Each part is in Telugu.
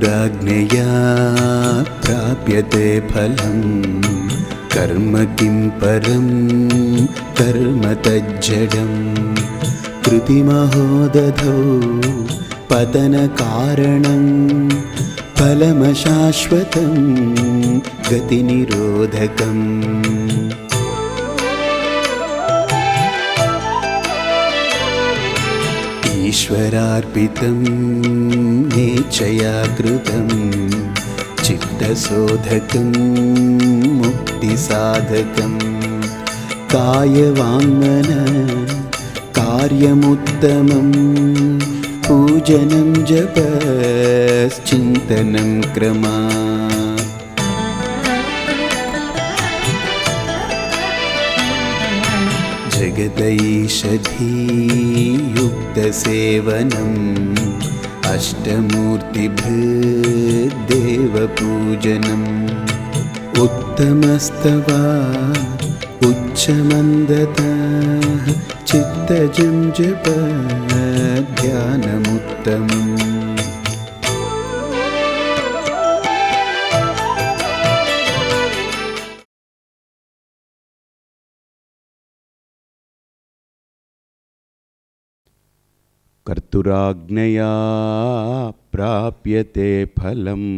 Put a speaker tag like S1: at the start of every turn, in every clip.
S1: कर्तुराज्ञया प्राप्यते फलं कर्म किं परं कर्म तज्जडं कृतिमहोदधौ पतनकारणं फलमशाश्वतं गतिनिरोधकम् ईश्वरार्पितं नेच्छया कृतं चित्तशोधकं मुक्तिसाधकं कायवाङ्मन कार्यमुत्तमं पूजनं जपश्चिन्तनं क्रमात् जगदैषधीयुक्तसेवनम् अष्टमूर्तिभृद्देवपूजनम् उत्तमस्तवा उच्चमन्दतः चित्तजं जप ध्यानमुत्तमम् कर्तुराज्ञया प्राप्यते फलम्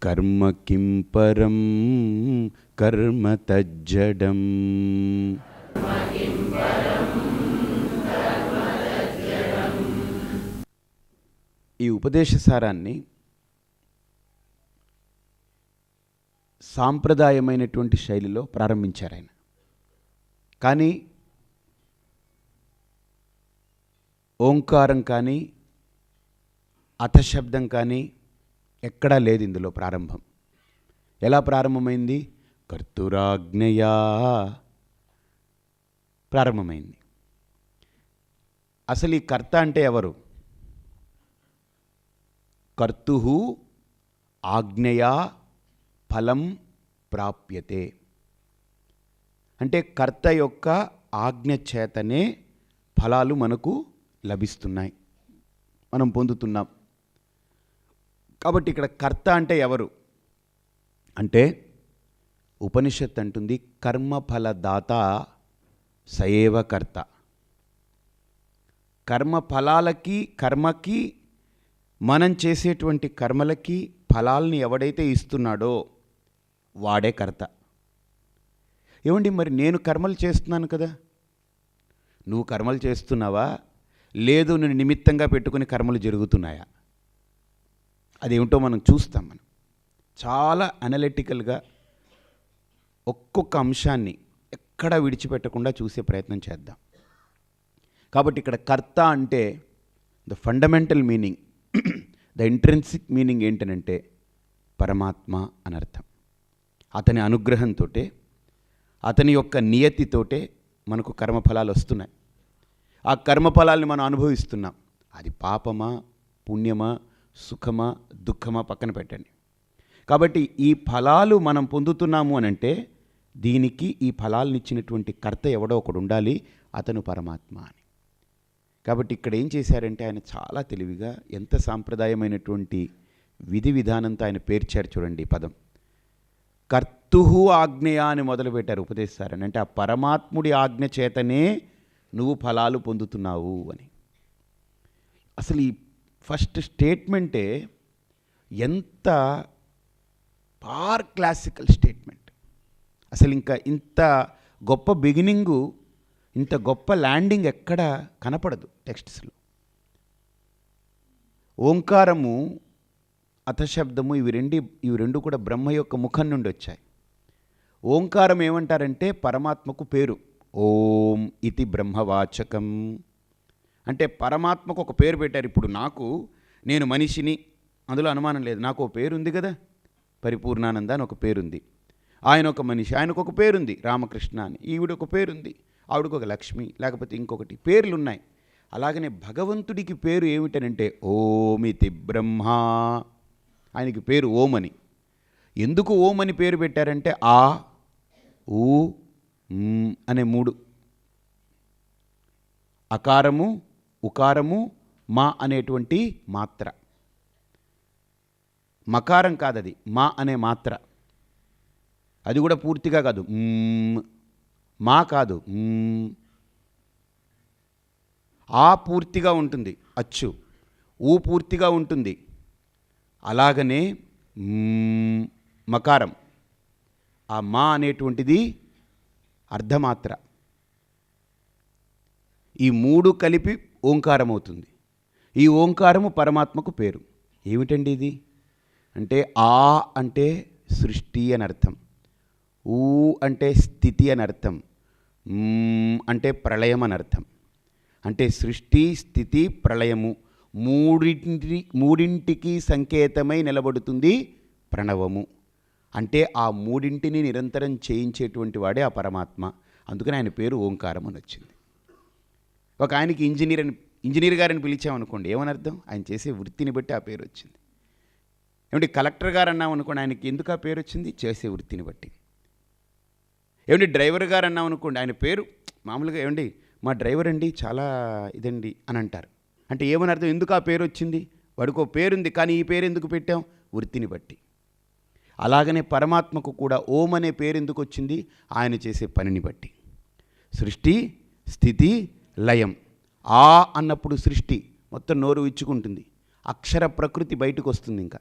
S1: कर्म किं परं कर्म तज्जडम् ఈ ఉపదేశసారాన్ని సాంప్రదాయమైనటువంటి శైలిలో ప్రారంభించారు ఆయన. కానీ ఓంకారం కానీ అథశబ్దం కానీ ఎక్కడా లేదు ఇందులో ప్రారంభం. ఎలా ప్రారంభమైంది? కర్తురాజ్ఞయా ప్రారంభమైంది. అసలు ఈ కర్త అంటే ఎవరు? కర్తుః ఆజ్ఞయా ఫలం ప్రాప్యతే అంటే కర్త యొక్క ఆజ్ఞ చేతనే ఫలాలు మనకు లభిస్తున్నాయి, మనం పొందుతున్నాం. కాబట్టి ఇక్కడ కర్త అంటే ఎవరు అంటే ఉపనిషత్ అంటుంది కర్మఫలదాత సయేవ కర్త. కర్మఫలాలకి కర్మకి మనం చేసేటువంటి కర్మలకి ఫలాల్ని ఎవడైతే ఇస్తున్నాడో వాడే కర్త. ఏమండి మరి నేను కర్మలు చేస్తున్నాను కదా, నువ్వు కర్మలు చేస్తున్నావా? లేదు నేను నిమిత్తంగా పెట్టుకుని కర్మలు జరుగుతున్నాయా? అదేమిటో మనం చూస్తాం. మనం చాలా అనలిటికల్గా ఒక్కొక్క అంశాన్ని ఎక్కడా విడిచిపెట్టకుండా చూసే ప్రయత్నం చేద్దాం. కాబట్టి ఇక్కడ కర్త అంటే the fundamental meaning, the intrinsic meaning ఏంటనంటే పరమాత్మ అనర్థం. అతని అనుగ్రహంతో, అతని యొక్క నియతితోటే మనకు కర్మఫలాలు వస్తున్నాయి. ఆ కర్మఫలాల్ని మనం అనుభవిస్తున్నాం. అది పాపమా పుణ్యమా సుఖమా దుఃఖమా పక్కన పెట్టండి. కాబట్టి ఈ ఫలాలు మనం పొందుతున్నాము అనంటే దీనికి ఈ ఫలాలను ఇచ్చినటువంటి కర్త ఎవడో ఒకడు ఉండాలి, అతను పరమాత్మ అని. కాబట్టి ఇక్కడ ఏం చేశారంటే ఆయన చాలా తెలివిగా ఎంత సాంప్రదాయమైనటువంటి విధి విధానంతో ఆయన పేర్చారు చూడండి. ఈ పదం కర్తుః ఆజ్ఞయా అని మొదలుపెట్టారు ఉపదేశారని. అంటే ఆ పరమాత్ముడి ఆజ్ఞ చేతనే నువ్వు ఫలాలు పొందుతున్నావు అని. అసలు ఈ ఫస్ట్ స్టేట్మెంటే ఎంత క్లాసికల్ స్టేట్మెంట్. అసలు ఇంకా ఇంత గొప్ప బిగినింగు, ఇంత గొప్ప ల్యాండింగ్ ఎక్కడ కనపడదు టెక్స్ట్స్లో. ఓంకారము అథశబ్దము ఇవి రెండు కూడా బ్రహ్మ యొక్క ముఖం నుండి వచ్చాయి. ఓంకారం ఏమంటారంటే పరమాత్మకు పేరు. ఓం ఇతి బ్రహ్మవాచకం అంటే పరమాత్మకు ఒక పేరు పెట్టారు. ఇప్పుడు నేను మనిషిని, అందులో అనుమానం లేదు, నాకు ఒక పేరు ఉంది కదా, పరిపూర్ణానంద అని ఒక పేరుంది. ఆయన ఒక మనిషి, ఆయనకు ఒక పేరుంది రామకృష్ణ అని. ఈవిడ ఒక పేరుంది, ఆవిడకు ఒక లక్ష్మి, లేకపోతే ఇంకొకటి పేర్లు ఉన్నాయి. అలాగనే భగవంతుడికి పేరు ఏమిటనంటే ఓమితి బ్రహ్మ. ఆయనకి పేరు ఓం అని. ఎందుకు ఓం అని పేరు పెట్టారంటే ఆ ఊ అనే 3 అకారము, ఉకారము, మా అనేటువంటి మాత్ర. మకారం కాదది, మా అనే మాత్ర. అది కూడా పూర్తిగా కాదు, మా కాదు, ఆ పూర్తిగా ఉంటుంది అచ్చు, ఊ పూర్తిగా ఉంటుంది. అలాగనే మకారం, ఆ మా అనేటువంటిది అర్ధమాత్ర. ఈ మూడు కలిపి ఓంకారం అవుతుంది. ఈ ఓంకారము పరమాత్మకు పేరు. ఏమిటండి ఇది అంటే, ఆ అంటే సృష్టి అని అర్థం, ఊ అంటే స్థితి అని అర్థం, అంటే ప్రళయం అని అర్థం. అంటే సృష్టి, స్థితి, ప్రళయము మూడింటికి సంకేతమై నిలబడుతుంది ప్రణవము. అంటే ఆ మూడింటిని నిరంతరం చేయించేటువంటి వాడే ఆ పరమాత్మ. అందుకని ఆయన పేరు ఓంకారం అని వచ్చింది. ఒక ఆయనకి ఇంజనీర్ గారని పిలిచామనుకోండి, ఏమని అర్థం? ఆయన చేసే వృత్తిని బట్టి ఆ పేరు వచ్చింది. ఏమిటి కలెక్టర్ గారు అన్నాం అనుకోండి, ఆయనకి ఎందుకు ఆ పేరు వచ్చింది? చేసే వృత్తిని బట్టి. ఏమిటి డ్రైవర్ గారు అన్నాం అనుకోండి, ఆయన పేరు మామూలుగా ఏమండి మా డ్రైవర్ అండి చాలా ఇదండి అని అంటారు. అంటే ఏమని అర్థం? ఎందుకు ఆ పేరు వచ్చింది? వాడికో పేరుంది, కానీ ఈ పేరు ఎందుకు పెట్టాం? వృత్తిని బట్టి. అలాగనే పరమాత్మకు కూడా ఓం అనే పేరు ఎందుకు వచ్చింది? ఆయన చేసే పనిని బట్టి. సృష్టి, స్థితి, లయం. ఆ అన్నప్పుడు సృష్టి మొత్తం నోరు ఇచ్చుకుంటుంది, అక్షర ప్రకృతి బయటకు వస్తుంది. ఇంకా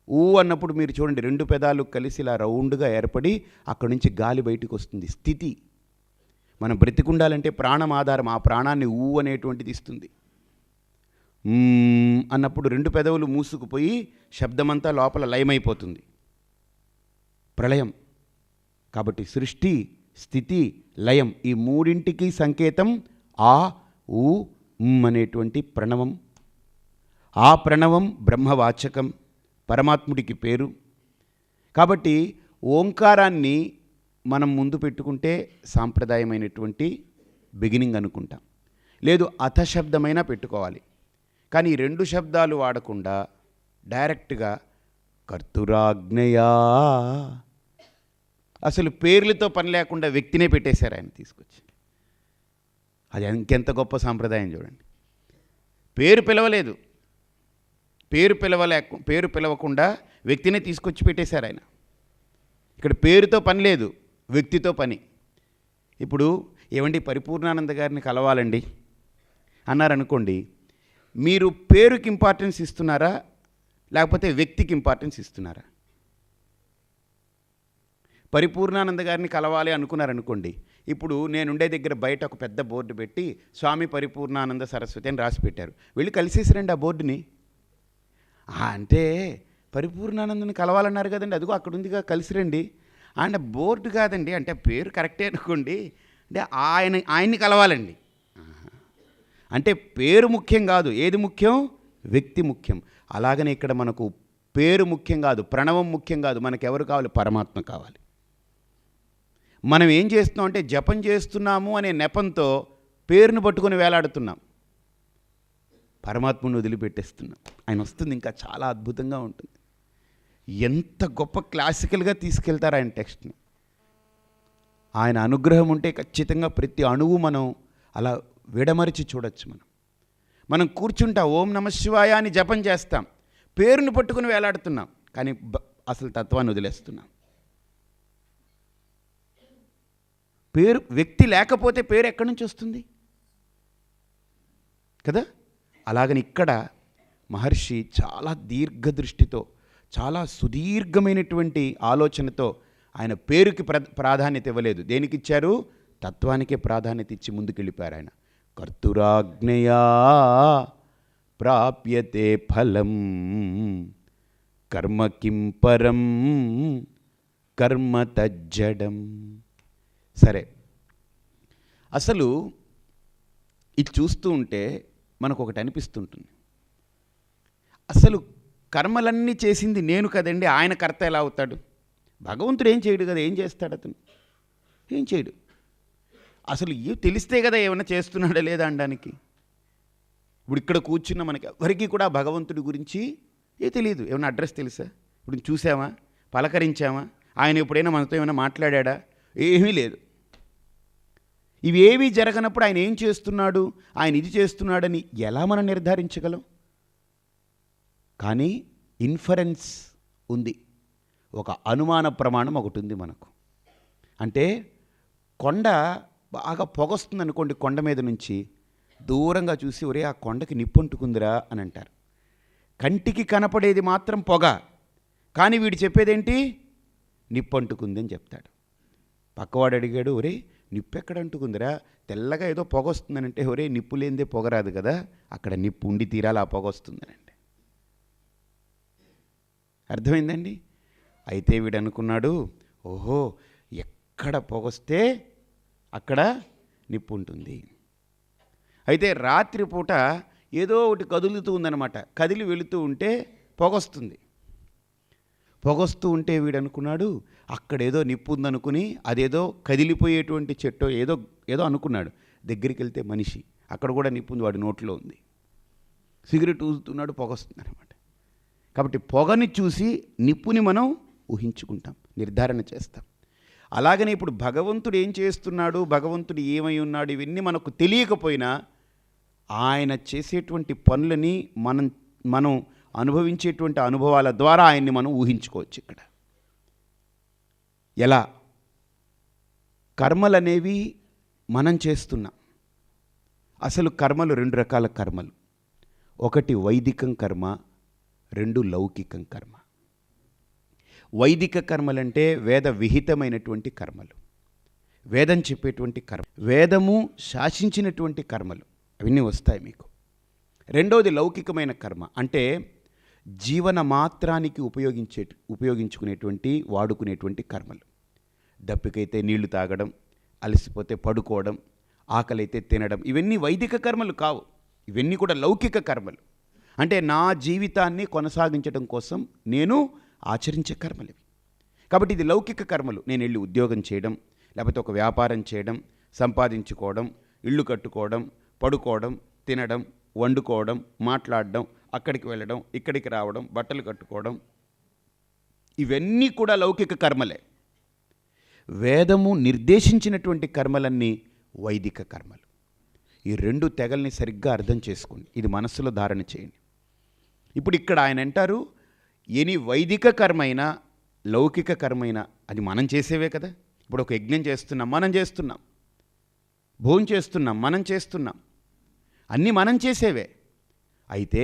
S1: ఊ అన్నప్పుడు మీరు చూడండి, రెండు పెదాలు కలిసి ఇలా రౌండ్గా ఏర్పడి అక్కడి నుంచి గాలి బయటకు వస్తుంది. స్థితి, మనం బ్రతికుండాలంటే ప్రాణం ఆధారం, ఆ ప్రాణాన్ని ఊ అనేటువంటిది ఇస్తుంది. అన్నప్పుడు రెండు పెదవులు మూసుకుపోయి శబ్దమంతా లోపల లయమైపోతుంది, ప్రళయం. కాబట్టి సృష్టి, స్థితి, లయం ఈ మూడింటికి సంకేతం ఆ, ఊ, అనేటువంటి ప్రణవం. ఆ ప్రణవం బ్రహ్మవాచకం, పరమాత్ముడికి పేరు. కాబట్టి ఓంకారాన్ని మనం ముందు పెట్టుకుంటే సాంప్రదాయమైనటువంటి బిగినింగ్ అనుకుంటాం, లేదు అథ శబ్దమైనా పెట్టుకోవాలి. కానీ ఈ రెండు శబ్దాలు వాడకుండా డైరెక్ట్గా కర్తురాజ్ఞయా, అసలు పేర్లతో పని లేకుండా వ్యక్తినే పెట్టేశారు ఆయన తీసుకొచ్చి. అది ఇంకెంత గొప్ప సాంప్రదాయం చూడండి. పేరు పిలవలేదు, పేరు పిలవకుండా వ్యక్తినే తీసుకొచ్చి పెట్టేశారు ఆయన. ఇక్కడ పేరుతో పని లేదు, వ్యక్తితో పని. ఇప్పుడు ఏమండి పరిపూర్ణానంద గారిని కలవాలండి అన్నారనుకోండి, మీరు పేరుకి ఇంపార్టెన్స్ ఇస్తున్నారా లేకపోతే వ్యక్తికి ఇంపార్టెన్స్ ఇస్తున్నారా? పరిపూర్ణానంద గారిని కలవాలి అనుకున్నారనుకోండి, ఇప్పుడు నేనుండే దగ్గర బయట ఒక పెద్ద బోర్డు పెట్టి స్వామి పరిపూర్ణానంద సరస్వతి అని రాసి పెట్టారు. వెళ్ళి కలిసేసారండి ఆ బోర్డుని. అంటే పరిపూర్ణానందని కలవాలన్నారు కదండి, అదిగో అక్కడ ఉందిగా కలిసిరండి. అంటే బోర్డు కాదండి, అంటే పేరు కరెక్టే అనుకోండి, అంటే ఆయన్ని కలవాలండి. అంటే పేరు ముఖ్యం కాదు, ఏది ముఖ్యం? వ్యక్తి ముఖ్యం. అలాగనే ఇక్కడ మనకు పేరు ముఖ్యం కాదు, ప్రణవం ముఖ్యం కాదు, మనకెవరు కావాలి? పరమాత్మ కావాలి. మనం ఏం చేస్తున్నాం అంటే జపం చేస్తున్నాము అనే నెపంతో పేరును పట్టుకొని వేలాడుతున్నాం, పరమాత్మను వదిలిపెట్టేస్తున్నాం. ఆయన వస్తుంది ఇంకా చాలా అద్భుతంగా ఉంటుంది. ఎంత గొప్ప క్లాసికల్గా తీసుకెళ్తారు ఆయన టెక్స్ట్ని. ఆయన అనుగ్రహం ఉంటే ఖచ్చితంగా ప్రతి అణువు మనం అలా విడమరిచి చూడొచ్చు. మనం కూర్చుంటా ఓం నమ శివాయ అని జపం చేస్తాం, పేరును పట్టుకుని వేలాడుతున్నాం, కానీ అసలు తత్వాన్ని వదిలేస్తున్నాం. పేరు వ్యక్తి లేకపోతే పేరు ఎక్కడి నుంచి వస్తుంది కదా? అలాగని ఇక్కడ మహర్షి చాలా దీర్ఘదృష్టితో, చాలా సుదీర్ఘమైనటువంటి ఆలోచనతో ఆయన పేరుకి ప్రాధాన్యత ఇవ్వలేదు. దేనికి ఇచ్చారు? తత్వానికే ప్రాధాన్యత ఇచ్చి ముందుకెళ్ళిపోయారు ఆయన. కర్తురాజ్ఞయా ప్రాప్యతే ఫలం కర్మ కిం పరం కర్మ తజ్జడం. సరే, అసలు ఇది చూస్తూ ఉంటే మనకు ఒకటి అనిపిస్తుంటుంది, అసలు కర్మలన్నీ చేసింది నేను కదండి, ఆయన కర్త ఎలా అవుతాడు? భగవంతుడు ఏం చేయడు కదా, ఏం చేస్తాడు అతను? ఏం చేయడు. అసలు తెలిస్తే కదా ఏమైనా చేస్తున్నాడా లేదా అనడానికి. ఇప్పుడు ఇక్కడ కూర్చున్న మనకి ఎవరికి కూడా భగవంతుడి గురించి తెలియదు. ఏమైనా అడ్రస్ తెలుసా? ఇప్పుడు చూసామా, పలకరించామా, ఆయన ఎప్పుడైనా మనతో ఏమైనా మాట్లాడా? ఏమీ లేదు. ఇవేవీ జరగనప్పుడు ఆయన ఏం చేస్తున్నాడు, ఆయన ఇది చేస్తున్నాడని ఎలా మనం నిర్ధారించగలం? కానీ ఇన్ఫరెన్స్ ఉంది, ఒక అనుమాన ప్రమాణం ఒకటి ఉంది మనకు. అంటే కొండ బాగా పొగొస్తుంది అనుకోండి, కొండ మీద నుంచి దూరంగా చూసి ఒరే ఆ కొండకి నిప్పంటుకుందిరా అని అంటారు. కంటికి కనపడేది మాత్రం పొగ, కానీ వీడు చెప్పేదేంటి, నిప్పంటుకుంది అని చెప్తాడు. పక్కవాడు అడిగాడు, ఒరే నిప్పు ఎక్కడ అంటుకుందిరా, తెల్లగా ఏదో పొగ వస్తుందనంటే, ఒరే నిప్పు లేనిదే పొగ రాదు కదా, అక్కడ నిప్పు ఉండి తీరాలి, ఆ పొగ వస్తుందనండి. అర్థమైందండి? అయితే వీడు అనుకున్నాడు, ఓహో ఎక్కడ పొగొస్తే అక్కడ నిప్పు ఉంటుంది. అయితే రాత్రిపూట ఏదో ఒకటి కదులుతూ ఉందన్నమాట, కదిలి వెళుతూ ఉంటే పొగొస్తుంది. పొగొస్తూ ఉంటే వీడు అనుకున్నాడు అక్కడేదో నిప్పు ఉందనుకుని అదేదో కదిలిపోయేటువంటి చెట్టో ఏదో ఏదో అనుకున్నాడు. దగ్గరికి వెళ్తే మనిషి, అక్కడ కూడా నిప్పు ఉంది, వాడి నోట్లో ఉంది. సిగరెట్ ఊదుతున్నాడు, పొగొస్తుంది అనమాట. కాబట్టి పొగని చూసి నిప్పుని మనం ఊహించుకుంటాం, నిర్ధారణ చేస్తాం. అలాగనే ఇప్పుడు భగవంతుడు ఏం చేస్తున్నాడు, భగవంతుడు ఏమై ఉన్నాడు, ఇవన్నీ మనకు తెలియకపోయినా ఆయన చేసేటువంటి పనులని మనం అనుభవించేటువంటి అనుభవాల ద్వారా ఆయన్ని మనం ఊహించుకోవచ్చు. ఇక్కడ ఎలా? కర్మలనేవి మనం చేస్తున్నాం. అసలు కర్మలు రెండు రకాల కర్మలు, ఒకటి వైదికం కర్మ, రెండు లౌకికం కర్మ. వైదిక కర్మలంటే వేద విహితమైనటువంటి కర్మలు, వేదం చెప్పేటువంటి కర్మ, వేదము శాసించినటువంటి కర్మలు, అవన్నీ వస్తాయి మీకు. రెండవది లౌకికమైన కర్మ, అంటే జీవన మాత్రానికి ఉపయోగించుకునేటువంటి వాడుకునేటువంటి కర్మలు. దప్పికైతే నీళ్లు తాగడం, అలసిపోతే పడుకోవడం, ఆకలైతే తినడం, ఇవన్నీ వైదిక కర్మలు కావు, ఇవన్నీ కూడా లౌకిక కర్మలు. అంటే నా జీవితాన్ని కొనసాగించడం కోసం నేను ఆచరించే కర్మలు ఇవి. కాబట్టి ఇది లౌకిక కర్మలు. నేను వెళ్ళి ఉద్యోగం చేయడం, లేకపోతే ఒక వ్యాపారం చేయడం, సంపాదించుకోవడం, ఇళ్ళు కట్టుకోవడం, పడుకోవడం, తినడం, వండుకోవడం, మాట్లాడడం, అక్కడికి వెళ్ళడం, ఇక్కడికి రావడం, బట్టలు కట్టుకోవడం, ఇవన్నీ కూడా లౌకిక కర్మలే. వేదము నిర్దేశించినటువంటి కర్మలన్నీ వైదిక కర్మలు. ఈ రెండు తెగల్ని సరిగ్గా అర్థం చేసుకోండి, ఇది మనస్సులో ధారణ చేయండి. ఇప్పుడు ఇక్కడ ఆయన అంటారు, ఎని వైదిక కర్మైనా లౌకిక కర్మైనా అది మనం చేసేవే కదా. ఇప్పుడు ఒక యజ్ఞం చేస్తున్నాం, మనం చేస్తున్నాం, భోజనం చేస్తున్నాం, మనం చేస్తున్నాం, అన్నీ మనం చేసేవే. అయితే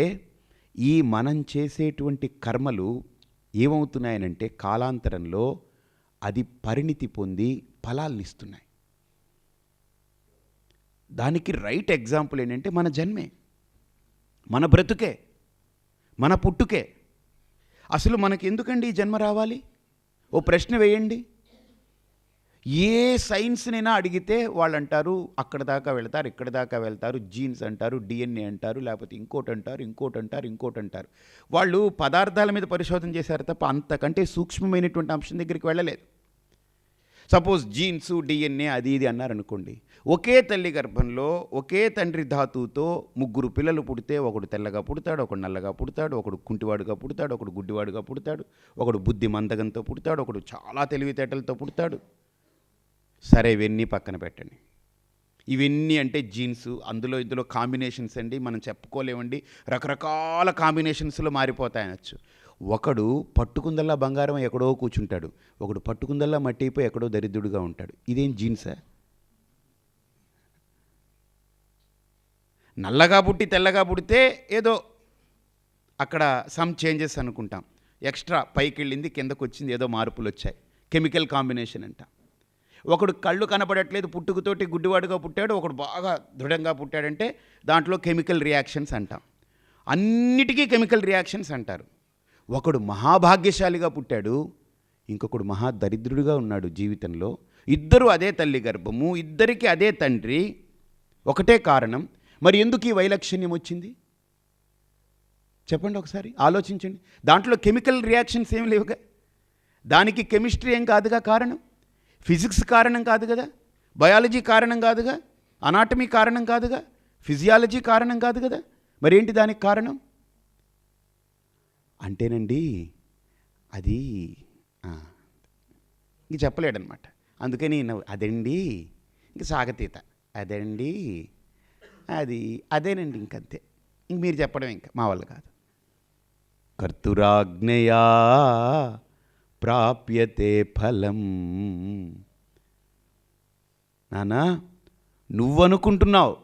S1: ఈ మనం చేసేటువంటి కర్మలు ఏమవుతున్నాయనంటే కాలాంతరంలో అది పరిణితి పొంది ఫలాలనిస్తున్నాయి. దానికి రైట్ ఎగ్జాంపుల్ ఏంటంటే మన జన్మే, మన బ్రతుకే, మన పుట్టుకే. అసలు మనకి ఎందుకండి ఈ జన్మ రావాలి? ఓ ప్రశ్న వేయండి. ఏ సైన్స్నైనా అడిగితే వాళ్ళు అంటారు అక్కడ దాకా వెళ్తారు, ఇక్కడ దాకా వెళ్తారు, జీన్స్ అంటారు, డిఎన్ఏ అంటారు, లేకపోతే ఇంకోటి అంటారు, ఇంకోటి అంటారు, ఇంకోటి అంటారు. వాళ్ళు పదార్థాల మీద పరిశోధన చేశారు తప్ప అంతకంటే సూక్ష్మమైనటువంటి అంశం దగ్గరికి వెళ్ళలేదు. సపోజ్ జీన్స్, డిఎన్ఏ అది ఇది అన్నారనుకోండి, ఒకే తల్లి గర్భంలో ఒకే తండ్రి ధాతువుతో ముగ్గురు పిల్లలు పుడితే ఒకడు తెల్లగా పుడతాడు, ఒకడు నల్లగా పుడతాడు, ఒకడు కుంటివాడుగా పుడతాడు, ఒకడు గుడ్డివాడుగా పుడతాడు, ఒకడు బుద్ధి మందగంతో పుడతాడు, ఒకడు చాలా తెలివితేటలతో పుడతాడు. సరే, ఇవన్నీ పక్కన పెట్టండి. ఇవన్నీ అంటే జీన్స్, ఇందులో కాంబినేషన్స్ అండి, మనం చెప్పుకోలేమండి, రకరకాల కాంబినేషన్స్లో మారిపోతాయనొచ్చు. ఒకడు పట్టుకుందల్లా బంగారం ఎక్కడో కూర్చుంటాడు, ఒకడు పట్టుకుందల్లా మట్టి అయిపోయి ఎక్కడో దరిద్రుడుగా ఉంటాడు. ఇదేం జీన్సా? నల్లగా పుట్టి తెల్లగా పుడితే ఏదో అక్కడ సమ్ చేంజెస్ అనుకుంటాం, ఎక్స్ట్రా పైకి వెళ్ళింది కిందకు వచ్చింది, ఏదో మార్పులు వచ్చాయి, కెమికల్ కాంబినేషన్ అంట. ఒకడు కళ్ళు కనపడట్లేదు, పుట్టుకతోటి గుడ్డివాడుగా పుట్టాడు, ఒకడు బాగా దృఢంగా పుట్టాడంటే దాంట్లో కెమికల్ రియాక్షన్స్ అంటాం. అన్నిటికీ కెమికల్ రియాక్షన్స్ అంటారు. ఒకడు మహాభాగ్యశాలిగా పుట్టాడు, ఇంకొకడు మహా దరిద్రుడిగా ఉన్నాడు జీవితంలో. ఇద్దరు అదే తల్లి గర్భము, ఇద్దరికి అదే తండ్రి, ఒకటే కారణం. మరి ఎందుకు ఈ వైలక్షణ్యం వచ్చింది చెప్పండి, ఒకసారి ఆలోచించండి. దాంట్లో కెమికల్ రియాక్షన్స్ ఏం లేవుగా, దానికి కెమిస్ట్రీ ఏం కాదుగా కారణం, ఫిజిక్స్ కారణం కాదు కదా, బయాలజీ కారణం కాదుగా, అనాటమీ కారణం కాదుగా, ఫిజియాలజీ కారణం కాదు కదా. మరేంటి దానికి కారణం అంటేనండి, అది ఇంక చెప్పలేడనమాట. అందుకని అదండి ఇంక సాగతీత అదండి అదేనండి, ఇంకంతే. ఇంక మీరు చెప్పడం ఇంకా మా వాళ్ళు కాదు. కర్తురాజ్ఞయా ప్రాప్యతే ఫలం. నానా, నువ్వనుకుంటున్నావు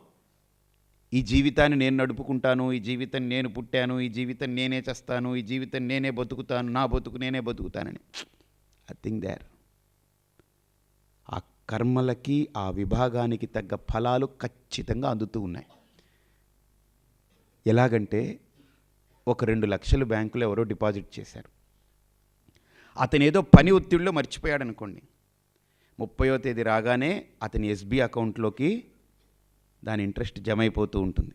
S1: ఈ జీవితాన్ని నేను నడుపుకుంటాను, ఈ జీవితం నేను పుట్టాను, ఈ జీవితం నేనే చేస్తాను, ఈ జీవితం నేనే బతుకుతాను, నా బతుకు నేనే బతుకుతానని. ఐ థింక్ దేర్ ఆ కర్మలకి, ఆ విభాగానికి తగ్గ ఫలాలు ఖచ్చితంగా అందుతూ ఉన్నాయి. ఎలాగంటే, ఒక 2 లక్షలు బ్యాంకులో ఎవరో డిపాజిట్ చేశారు. అతను ఏదో పని ఒత్తిడిలో మర్చిపోయాడు అనుకోండి. 30వ తేదీ రాగానే అతని ఎస్బీ అకౌంట్లోకి దాని ఇంట్రెస్ట్ జమ అయిపోతూ ఉంటుంది.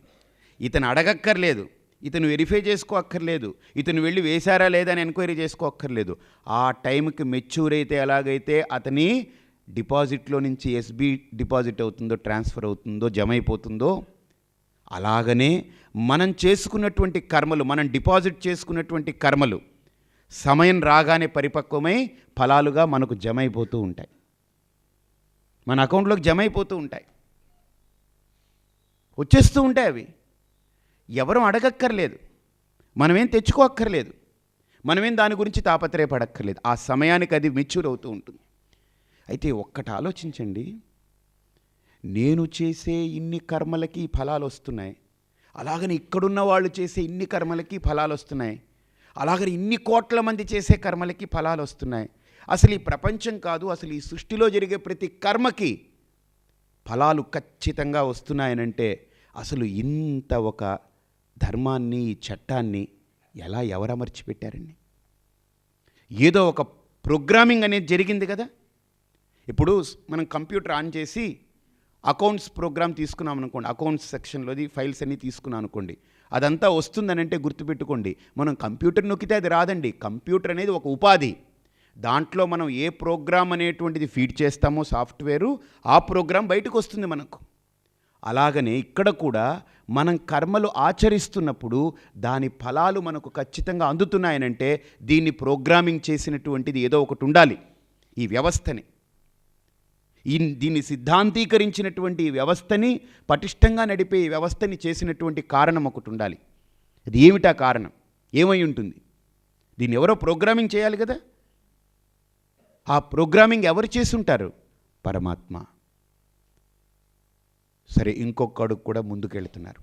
S1: ఇతను అడగక్కర్లేదు, ఇతను వెరిఫై చేసుకోక్కర్లేదు, ఇతను వెళ్ళి వేశారా లేదా అని ఎంక్వైరీ చేసుకోక్కర్లేదు. ఆ టైంకి మెచ్యూర్ అయితే ఎలాగైతే అతని డిపాజిట్లో నుంచి ఎస్బీ డిపాజిట్ అవుతుందో, ట్రాన్స్ఫర్ అవుతుందో, జమ అయిపోతుందో, అలాగనే మనం చేసుకున్నటువంటి కర్మలు, మనం డిపాజిట్ చేసుకున్నటువంటి కర్మలు సమయం రాగానే పరిపక్వమై ఫలాలుగా మనకు జమ అయిపోతూ ఉంటాయి, మన అకౌంట్లోకి జమ అయిపోతూ ఉంటాయి, వచ్చేస్తూ ఉంటాయి. అవి ఎవరూ అడగక్కర్లేదు, మనమేం తెచ్చుకోక్కర్లేదు, మనమేం దాని గురించి తాపత్రయపడక్కర్లేదు. ఆ సమయానికి అది మెచ్యూర్ అవుతూ ఉంటుంది. అయితే ఒక్కటి ఆలోచించండి, నేను చేసే ఇన్ని కర్మలకి ఫలాలు వస్తున్నాయి, అలాగని ఇక్కడున్న వాళ్ళు చేసే ఇన్ని కర్మలకి ఫలాలు వస్తున్నాయి, అలాగని ఇన్ని కోట్ల మంది చేసే కర్మలకి ఫలాలు వస్తున్నాయి. అసలు ఈ ప్రపంచం కాదు, అసలు ఈ సృష్టిలో జరిగే ప్రతి కర్మకి ఫలాలు ఖచ్చితంగా వస్తున్నాయనంటే అసలు ఇంత ఒక ధర్మాన్ని, ఈ చట్టాన్ని ఎవరు అమర్చిపెట్టారండి? ఏదో ఒక ప్రోగ్రామింగ్ అనేది జరిగింది కదా. ఇప్పుడు మనం కంప్యూటర్ ఆన్ చేసి అకౌంట్స్ ప్రోగ్రామ్ తీసుకున్నాం అనుకోండి, అకౌంట్స్ సెక్షన్లోది ఫైల్స్ అన్నీ తీసుకున్నాం అనుకోండి, అదంతా వస్తుందనంటే గుర్తుపెట్టుకోండి, మనం కంప్యూటర్ నొక్కితే అది రాదండి. కంప్యూటర్ అనేది ఒక ఉపాధి. దాంట్లో మనం ఏ ప్రోగ్రామ్ అనేటువంటిది ఫీడ్ చేస్తామో సాఫ్ట్వేరు, ఆ ప్రోగ్రామ్ బయటకు వస్తుంది మనకు. అలాగనే ఇక్కడ కూడా మనం కర్మలు ఆచరిస్తున్నప్పుడు దాని ఫలాలు మనకు ఖచ్చితంగా అందుతున్నాయనంటే దీన్ని ప్రోగ్రామింగ్ చేసినటువంటిది ఏదో ఒకటి ఉండాలి. ఈ వ్యవస్థని, దీన్ని సిద్ధాంతీకరించినటువంటి ఈ వ్యవస్థని, పటిష్టంగా నడిపే ఈ వ్యవస్థని చేసినటువంటి కారణం ఒకటి ఉండాలి. అది ఏమిటా కారణం? ఏమై ఉంటుంది? దీన్ని ఎవరో ప్రోగ్రామింగ్ చేయాలి కదా. ఆ ప్రోగ్రామింగ్ ఎవరు చేసుంటారు? పరమాత్మ. సరే, ఇంకొక అడుగు కూడా ముందుకెళ్తున్నారు.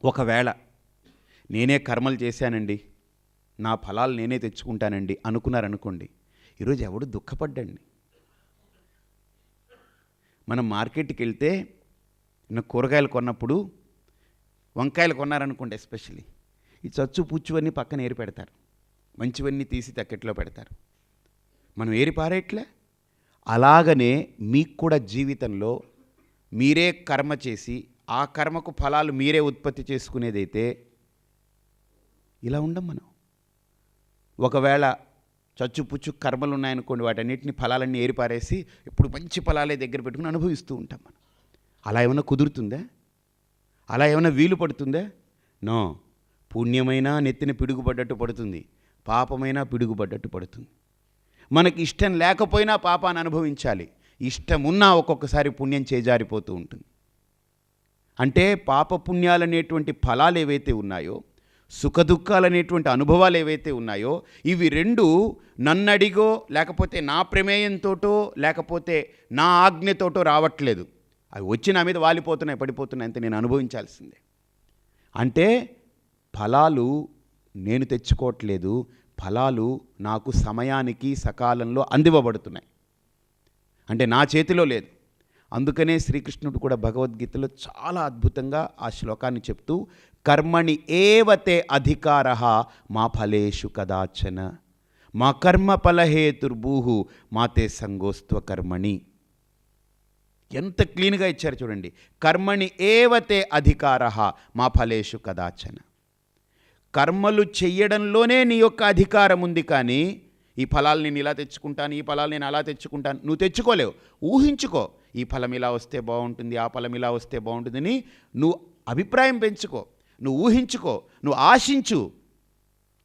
S1: ఒకవేళ నేనే కర్మలు చేశానండి, నా ఫలాలు నేనే తెచ్చుకుంటానండి అనుకున్నారనుకోండి, ఈరోజు ఎవడు దుఃఖపడ్డండి. మనం మార్కెట్కి వెళ్తే కూరగాయలు కొన్నప్పుడు, వంకాయలు కొన్నారనుకోండి, ఎస్పెషల్లీ ఈ చచ్చు పుచ్చువన్నీ పక్కన ఏరి పెడతారు, మంచివన్నీ తీసి తక్కెట్లో పెడతారు, మనం ఏరి పారేట్లే. అలాగనే మీకు కూడా జీవితంలో మీరే కర్మ చేసి ఆ కర్మకు ఫలాలు మీరే ఉత్పత్తి చేసుకునేదైతే ఇలా ఉండం మనం. ఒకవేళ చచ్చుపుచ్చు కర్మలు ఉన్నాయనుకోండి, వాటన్నిటిని ఫలాలన్నీ ఏరిపారేసి ఇప్పుడు మంచి ఫలాలే దగ్గర పెట్టుకుని అనుభవిస్తూ ఉంటాం మనం. అలా ఏమైనా కుదురుతుందా? అలా ఏమైనా వీలు పడుతుందా? నో. పుణ్యమైనా నెత్తిన పిడుగుపడ్డట్టు పడుతుంది, పాపమైనా పిడుగుపడ్డట్టు పడుతుంది. మనకి ఇష్టం లేకపోయినా పాపాన్ని అనుభవించాలి, ఇష్టం ఉన్నా ఒక్కొక్కసారి పుణ్యం చేజారిపోతూ ఉంటుంది. అంటే పాపపుణ్యాలనేటువంటి ఫలాలు ఏవైతే ఉన్నాయో, సుఖదుఖాలనేటువంటి అనుభవాలు ఏవైతే ఉన్నాయో, ఇవి రెండు నన్నడిగో లేకపోతే నా ప్రమేయంతోటో లేకపోతే నా ఆజ్ఞతోటో రావట్లేదు. అవి వచ్చి నా మీద వాలిపోతున్నాయి, పడిపోతున్నాయి, అంతే. నేను అనుభవించాల్సిందే. అంటే ఫలాలు నేను తెచ్చుకోవట్లేదు, ఫలాలు నాకు సమయానికి సకాలంలో అందివ్వబడుతున్నాయి. అంటే నా చేతిలో లేదు. అందుకనే శ్రీకృష్ణుడు కూడా భగవద్గీతలో చాలా అద్భుతంగా ఆ శ్లోకాన్ని చెప్తూ, కర్మణి ఏవతే అధికారః మా ఫలేషు కదాచన మా కర్మ ఫలహేతుర్భూః మాతే సంగోస్త్వ కర్మణి. ఎంత క్లీన్గా ఇచ్చారు చూడండి. కర్మణి ఏవతే అధికారః మా ఫలేషు కదాచన. కర్మలు చెయ్యడంలోనే నీ యొక్క అధికారం ఉంది, కానీ ఈ ఫలాలు నేను ఇలా తెచ్చుకుంటాను, ఈ ఫలాలు నేను అలా తెచ్చుకుంటాను నువ్వు తెచ్చుకోలేవు. ఊహించుకో, ఈ ఫలం ఇలా వస్తే బాగుంటుంది, ఆ ఫలం ఇలా వస్తే బాగుంటుందని నువ్వు అభిప్రాయం పెంచుకో, నువ్వు ఊహించుకో, నువ్వు ఆశించు,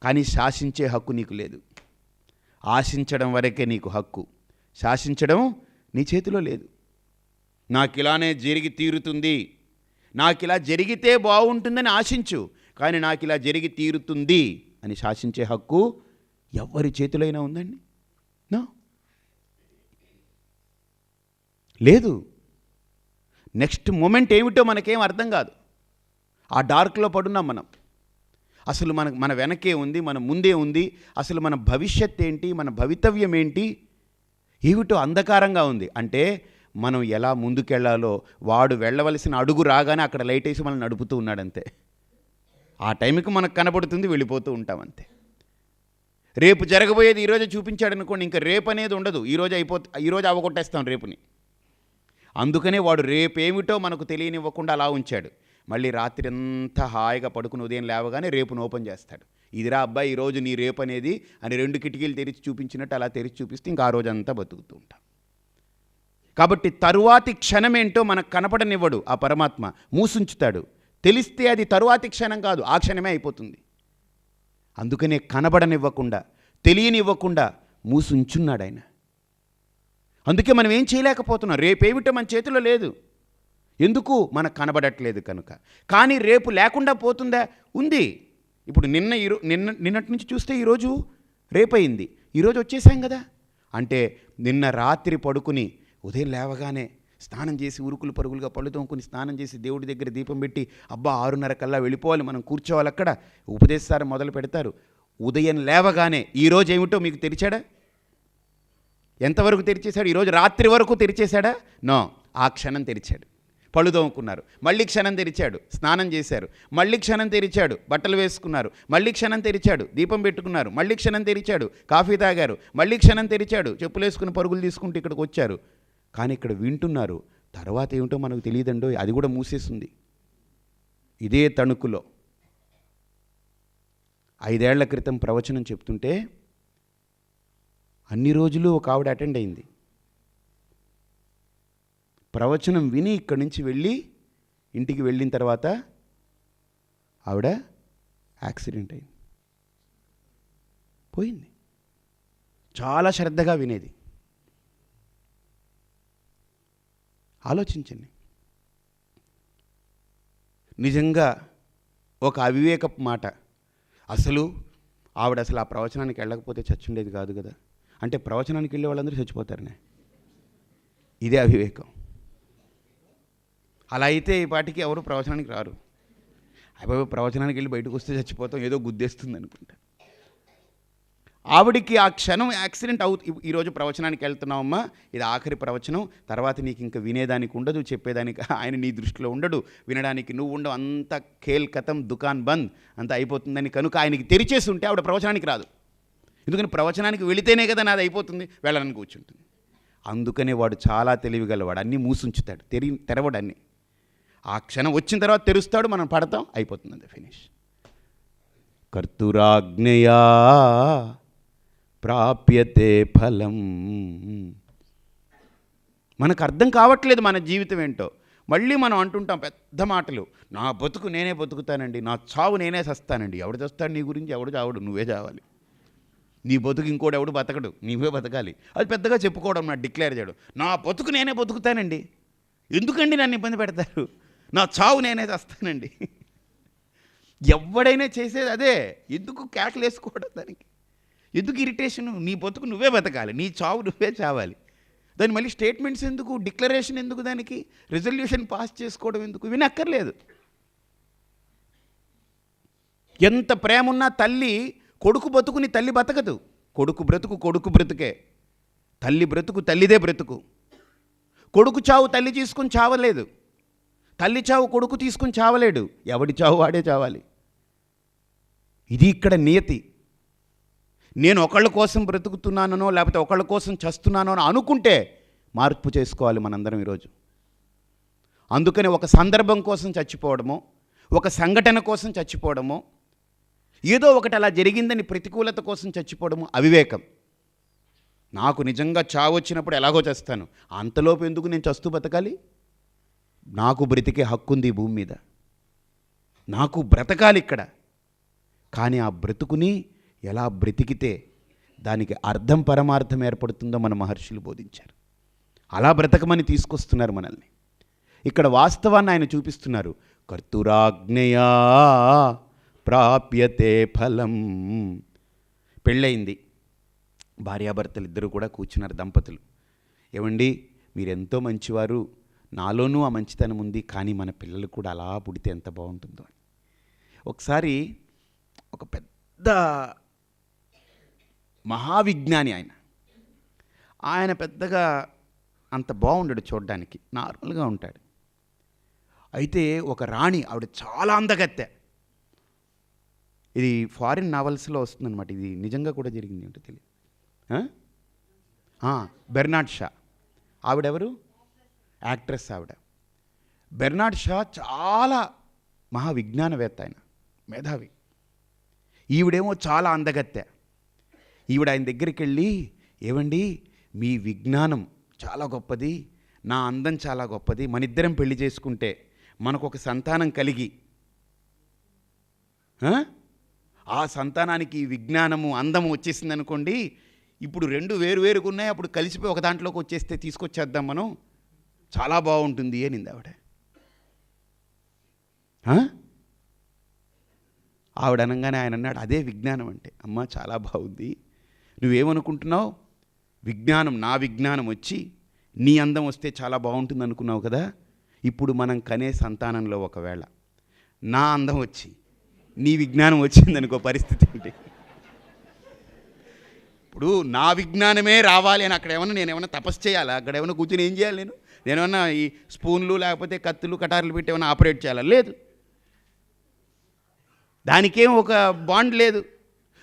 S1: కానీ శాసించే హక్కు నీకు లేదు. ఆశించడం వరకే నీకు హక్కు, శాసించడం నీ చేతిలో లేదు. నాకు ఇలానే జరిగి తీరుతుంది, నాకు ఇలా జరిగితే బాగుంటుందని ఆశించు, కానీ నాకు ఇలా జరిగి తీరుతుంది అని శాసించే హక్కు ఎవరి చేతులైనా ఉందండి? నో, లేదు. నెక్స్ట్ మూమెంట్ ఏమిటో మనకేం అర్థం కాదు. ఆ డార్క్లో పడున్నాం మనం. అసలు మన వెనకే ఉంది, మన ముందే ఉంది, అసలు మన భవిష్యత్ ఏంటి, మన భవితవ్యం ఏంటి, ఏమిటో అంధకారంగా ఉంది. అంటే మనం ఎలా ముందుకెళ్లాలో వాడు వెళ్ళవలసిన అడుగు రాగానే అక్కడ లైట్ వేసి మనం నడుపుతూ ఉన్నాడంతే. ఆ టైంకి మనకు కనబడుతుంది, వెళ్ళిపోతూ ఉంటాం అంతే. రేపు జరగబోయేది ఈరోజు చూపించాడు అనుకోండి, ఇంకా రేపు అనేది ఉండదు. ఈరోజు అవగొట్టేస్తాం రేపుని. అందుకనే వాడు రేపు ఏమిటో మనకు తెలియనివ్వకుండా అలా ఉంచాడు. మళ్ళీ రాత్రి అంతా హాయిగా పడుకుని ఉదయం లేవగానే రేపును ఓపెన్ చేస్తాడు. ఇదిరా అబ్బాయి ఈరోజు నీ రేపు అనేది అని 2 కిటికీలు తెరిచి చూపించినట్టు అలా తెరిచి చూపిస్తే ఇంకా ఆ రోజంతా బతుకుతూ ఉంటాం. కాబట్టి తరువాతి క్షణమేంటో మనకు కనపడనివ్వడు ఆ పరమాత్మ, మూసుంచుతాడు. తెలిస్తే అది తరువాతి క్షణం కాదు, ఆ క్షణమే అయిపోతుంది. అందుకనే కనబడనివ్వకుండా, తెలియనివ్వకుండా మూసుంచున్నాడు ఆయన. అందుకే మనం ఏం చేయలేకపోతున్నాం. రేపేమిటో మన చేతిలో లేదు. ఎందుకు? మనకు కనుక. కానీ రేపు లేకుండా పోతుందా? ఉంది. ఇప్పుడు నిన్నటి నుంచి చూస్తే ఈరోజు రేపయింది, ఈరోజు వచ్చేసాం కదా. అంటే నిన్న రాత్రి పడుకుని ఉదయం లేవగానే స్నానం చేసి ఉరుకులు పరుగులుగా పళ్ళు తోముకుని స్నానం చేసి దేవుడి దగ్గర దీపం పెట్టి అబ్బా 6:30 కల్లా వెళ్ళిపోవాలి, మనం కూర్చోవాలి. అక్కడ ఉపదేశాలు మొదలు పెడతారు. ఉదయం లేవగానే ఈరోజు ఏమిటో మీకు తెరిచాడా? ఎంతవరకు తెరిచేశాడు? ఈరోజు రాత్రి వరకు తెరిచేశాడా? నో, ఆ క్షణం తెరిచాడు. పళ్ళు తోముకున్నారు, మళ్ళీ క్షణం తెరిచాడు. స్నానం చేశారు, మళ్ళీ క్షణం తెరిచాడు. బట్టలు వేసుకున్నారు, మళ్ళీ క్షణం తెరిచాడు. దీపం పెట్టుకున్నారు, మళ్ళీ క్షణం తెరిచాడు. కాఫీ తాగారు, మళ్ళీ క్షణం తెరిచాడు. చెప్పులు వేసుకుని పరుగులు తీసుకుంటూ ఇక్కడికి వచ్చారు. కానీ ఇక్కడ వింటున్నారు. తర్వాత ఏమిటో మనకు తెలియదండో, అది కూడా మూసేస్తుంది. ఇదే తణుకులో 5 ఏళ్ల క్రితం ప్రవచనం చెప్తుంటే అన్ని రోజులు ఒక ఆవిడ అటెండ్ అయింది. ప్రవచనం విని ఇక్కడి నుంచి వెళ్ళి ఇంటికి వెళ్ళిన తర్వాత ఆవిడ యాక్సిడెంట్ అయింది, పోయింది. చాలా శ్రద్ధగా వినేది. ఆలోచించండి, నిజంగా ఒక అవివేకపు మాట. అసలు ఆవిడ ఆ ప్రవచనానికి వెళ్ళకపోతే చచ్చుండేది కాదు కదా. అంటే ప్రవచనానికి వెళ్ళే వాళ్ళందరూ చచ్చిపోతారనే, ఇదే అవివేకం. అలా అయితే ఈ పాటికి ఎవరు ప్రవచనానికి రారు. అయిపోయి ప్రవచనానికి వెళ్ళి బయటకు వస్తే చచ్చిపోతాం, ఏదో గుద్దేస్తుంది అనుకుంటా. ఆవిడికి ఆ క్షణం యాక్సిడెంట్ ఈరోజు ప్రవచనానికి వెళ్తున్నావమ్మా, ఇది ఆఖరి ప్రవచనం, తర్వాత నీకు ఇంకా వినేదానికి ఉండదు, చెప్పేదానికి ఆయన నీ దృష్టిలో ఉండడు, వినడానికి నువ్వు ఉండవు, అంత ఖేల్ కథం దుకాన్ బంద్ అంత అయిపోతుందని కనుక ఆయనకి తెరిచేసి ఉంటే ఆవిడ ప్రవచనానికి రాదు. ఎందుకని ప్రవచనానికి వెళితేనే కదా నాది అయిపోతుంది, వెళ్ళడానికి కూర్చుంటుంది. అందుకనే వాడు చాలా తెలివిగలవాడు, అన్నీ మూసుంచుతాడు, తెరవడు అన్నీ. ఆ క్షణం వచ్చిన తర్వాత తెరుస్తాడు, మనం పడతాం, అయిపోతుంది, అంతే, ఫినిష్. కర్తురాజ్ఞయా ప్రాప్యతే ఫలం. మనకు అర్థం కావట్లేదు మన జీవితం ఏంటో. మళ్ళీ మనం అంటుంటాం పెద్ద మాటలు, నా బతుకు నేనే బతుకుతానండి, నా చావు నేనే చస్తానండి. ఎవడు చస్తాడు నీ గురించి? ఎవడు చావడు, నువ్వే చావాలి. నీ బతుకు ఇంకోటి ఎవడు బతకడు, నీవే బతకాలి. అది పెద్దగా చెప్పుకోవడం, నా డిక్లేర్ చేయడం. నా బతుకు నేనే బతుకుతానండి, ఎందుకండి నన్ను ఇబ్బంది పెడతారు, నా చావు నేనే చస్తానండి. ఎవడైనా చేసేది అదే. ఎందుకు కేకలు వేసుకోవడం దానికి? ఎందుకు ఇరిటేషను? నీ బతుకు నువ్వే బతకాలి, నీ చావు నువ్వే చావాలి. దాని మళ్ళీ స్టేట్మెంట్స్ ఎందుకు, డిక్లరేషన్ ఎందుకు, దానికి రిజల్యూషన్ పాస్ చేసుకోవడం ఎందుకు? వినక్కర్లేదు. ఎంత ప్రేమ ఉన్నా తల్లి కొడుకు బతుకుని తల్లి బతకదు. కొడుకు బ్రతుకు కొడుకు బ్రతుకే, తల్లి బ్రతుకు తల్లిదే బ్రతుకు. కొడుకు చావు తల్లి తీసుకుని చావలేదు, తల్లి చావు కొడుకు తీసుకుని చావలేడు. ఎవడి చావు వాడే చావాలి. ఇది ఇక్కడ నియతి. నేను ఒకళ్ళ కోసం బ్రతుకుతున్నానో లేకపోతే ఒకళ్ళ కోసం చస్తున్నానో అని అనుకుంటే మార్పు చేసుకోవాలి మనందరం ఈరోజు. అందుకని ఒక సందర్భం కోసం చచ్చిపోవడమో, ఒక సంఘటన కోసం చచ్చిపోవడమో, ఏదో ఒకటి అలా జరిగిందని ప్రతికూలత కోసం చచ్చిపోవడము అవివేకం. నాకు నిజంగా చావు వచ్చినప్పుడు ఎలాగో చేస్తాను, అంతలోపు ఎందుకు నేను చస్తూ బతకాలి? నాకు బ్రతికే హక్కు ఉంది ఈ భూమి మీద, నాకు బ్రతకాలి ఇక్కడ. కానీ ఆ బ్రతుకుని ఎలా బ్రతికితే దానికి అర్థం పరమార్థం ఏర్పడుతుందో మన మహర్షులు బోధించారు. అలా బ్రతకమని తీసుకొస్తున్నారు మనల్ని. ఇక్కడ వాస్తవాన్ని ఆయన చూపిస్తున్నారు. కర్తురాజ్ఞయా ప్రాప్యతే ఫలం. పెళ్ళయింది, భార్యాభర్తలు ఇద్దరు కూడా కూర్చున్నారు దంపతులు. ఏమండి, మీరెంతో మంచివారు, నాలోనూ ఆ మంచితనం ఉంది, కానీ మన పిల్లలు కూడా అలా పుడితే ఎంత బాగుంటుందో అని. ఒకసారి ఒక పెద్ద మహావిజ్ఞాని ఆయన పెద్దగా అంత బాగుండడు, చూడడానికి నార్మల్గా ఉంటాడు. అయితే ఒక రాణి, ఆవిడ చాలా అందగత్తె. ఇది ఫారిన్ నావల్స్లో వస్తుందన్నమాట, ఇది నిజంగా కూడా జరిగింది ఏంటో తెలియదు. బెర్నాడ్ షా, ఆవిడెవరు? యాక్ట్రెస్ ఆవిడ. బెర్నాడ్ షా చాలా మహావిజ్ఞానవేత్త, ఆయన మేధావి. ఈవిడేమో చాలా అందగత్తె. ఈవిడ ఆయన దగ్గరికి వెళ్ళి, ఏవండి మీ విజ్ఞానం చాలా గొప్పది, నా అందం చాలా గొప్పది, మనిద్దరం పెళ్లి చేసుకుంటే మనకు ఒక సంతానం కలిగి ఆ సంతానానికి విజ్ఞానము అందము వచ్చేసింది అనుకోండి, ఇప్పుడు రెండు వేరువేరుగా ఉన్నాయి, అప్పుడు కలిసిపోయి ఒక దాంట్లోకి వచ్చేస్తే తీసుకొచ్చేద్దాం మనం, చాలా బాగుంటుంది అనింది ఆవిడ. ఆవిడ అనగానే ఆయన అన్నాడు, అదే విజ్ఞానం అంటే. అమ్మ చాలా బాగుంది, నువ్వేమనుకుంటున్నావు? విజ్ఞానం, నా విజ్ఞానం వచ్చి నీ అందం వస్తే చాలా బాగుంటుంది అనుకున్నావు కదా, ఇప్పుడు మనం కనే సంతానంలో ఒకవేళ నా అందం వచ్చి నీ విజ్ఞానం వచ్చిందనుకో, పరిస్థితి ఏంటి? ఇప్పుడు నా విజ్ఞానమే రావాలి అని అక్కడ నేనేమన్నా తపస్సు చేయాలా? అక్కడ ఏమైనా కూర్చొని ఏం చేయాలి? నేనేమన్నా ఈ స్పూన్లు లేకపోతే కత్తులు కటార్లు పెట్టి ఏమైనా ఆపరేట్ చేయాలా? లేదు. దానికేం ఒక బాండ్ లేదు.